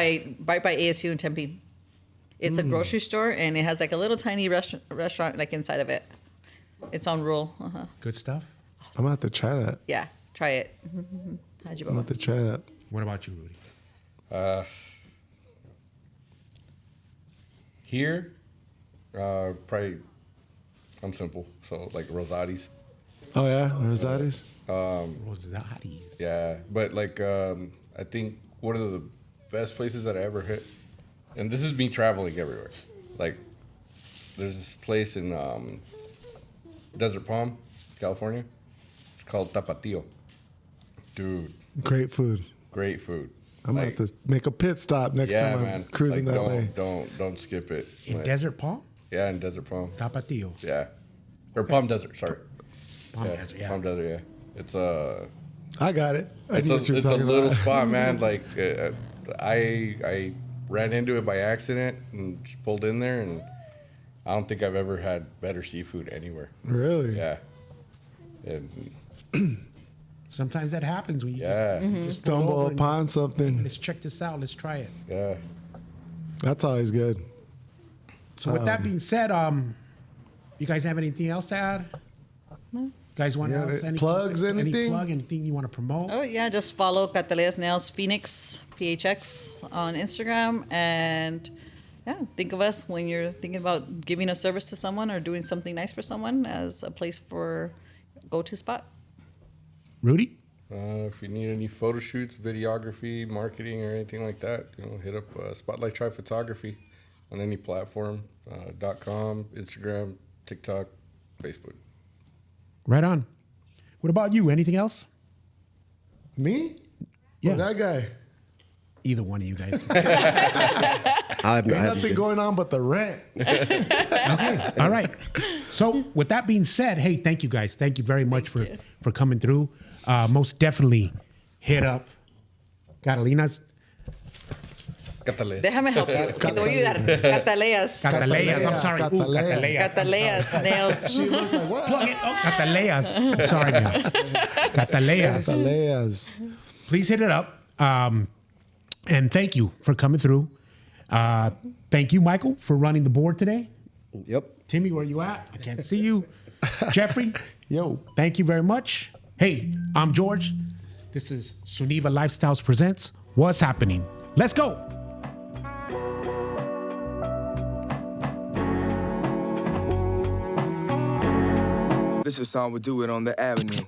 Speaker 5: right by ASU in Tempe. It's a grocery store, and it has like a little tiny restaurant like inside of it. It's on Rule.
Speaker 3: Good stuff.
Speaker 4: I'm going to have to try that.
Speaker 5: Yeah, try it. Haji
Speaker 4: I'm going
Speaker 5: Baba.
Speaker 4: to have to try that.
Speaker 3: What about you, Rudy?
Speaker 6: Here, probably I'm simple, so like Rosati's.
Speaker 4: Oh, yeah? Rosati's?
Speaker 3: Rosati's.
Speaker 6: Yeah, but like I think one of the best places that I ever hit, and this is me traveling everywhere. Like there's this place in Desert Palm, California. It's called Tapatio. Dude,
Speaker 4: Great food.
Speaker 6: great food.
Speaker 4: I'm going to have to make a pit stop next time I'm
Speaker 6: man.
Speaker 4: cruising
Speaker 6: Like,
Speaker 4: that way.
Speaker 6: Don't skip it.
Speaker 3: In
Speaker 6: Like,
Speaker 3: Desert Palm?
Speaker 6: Yeah, in Desert Palm.
Speaker 3: Tapatio.
Speaker 6: Yeah, or Palm Desert. Sorry.
Speaker 3: Palm Desert, yeah.
Speaker 6: Palm Desert. Yeah, it's
Speaker 4: I got it. I
Speaker 6: It's
Speaker 4: knew
Speaker 6: a,
Speaker 4: what you were
Speaker 6: it's a
Speaker 4: talking
Speaker 6: little
Speaker 4: about.
Speaker 6: spot, man. Like I ran into it by accident and just pulled in there, and I don't think I've ever had better seafood anywhere.
Speaker 4: Really?
Speaker 6: Yeah. And
Speaker 3: Sometimes that happens when you
Speaker 6: yeah,
Speaker 3: just pull over
Speaker 4: Stumble
Speaker 3: and
Speaker 4: upon
Speaker 3: just,
Speaker 4: something.
Speaker 3: let's check this out. Let's try it.
Speaker 6: yeah.
Speaker 4: That's always good.
Speaker 3: So with that being said, you guys have anything else to add? No. Guys want
Speaker 4: Yeah,
Speaker 3: else?
Speaker 4: plugs, anything?
Speaker 3: Any plug? Anything you want to promote?
Speaker 5: Oh yeah, just follow Cataleya's Nails Phoenix PHX on Instagram, and yeah, think of us when you're thinking about giving a service to someone or doing something nice for someone as a place for go-to spot.
Speaker 3: Rudy?
Speaker 6: If you need any photo shoots, videography, marketing, or anything like that, hit up Spotlight Try Photography on any platform, .com, Instagram, TikTok, Facebook.
Speaker 3: Right on. What about you? Anything else?
Speaker 4: Me?
Speaker 3: Yeah.
Speaker 4: Or that guy?
Speaker 3: Either one of you guys.
Speaker 7: I've
Speaker 4: Ain't nothing going on but the rent.
Speaker 3: Okay. All right. So with that being said, hey, thank you guys. Thank you very much for coming through. Most definitely hit up Catalina's.
Speaker 6: Cataleya.
Speaker 5: Déjame help you. Te voy a ayudar. Cataleya's.
Speaker 3: Cataleya's. I'm sorry.
Speaker 4: Cataleya.
Speaker 3: Cataleya's.
Speaker 5: Cataleya's Nails.
Speaker 4: She looked like, what?
Speaker 3: Plug it. Oh, Cataleya's. I'm sorry, man. Cataleya's.
Speaker 4: Cataleya's.
Speaker 3: Please hit it up. And thank you for coming through. Thank you, Michael, for running the board today.
Speaker 7: Yep.
Speaker 3: Timmy, where you at? I can't see you. Jeffrey,
Speaker 4: Yo.
Speaker 3: thank you very much. Hey, I'm George. This is SeunevA Lifestyles Presents What's Happening. Let's go.
Speaker 8: This is how we do it on the avenue.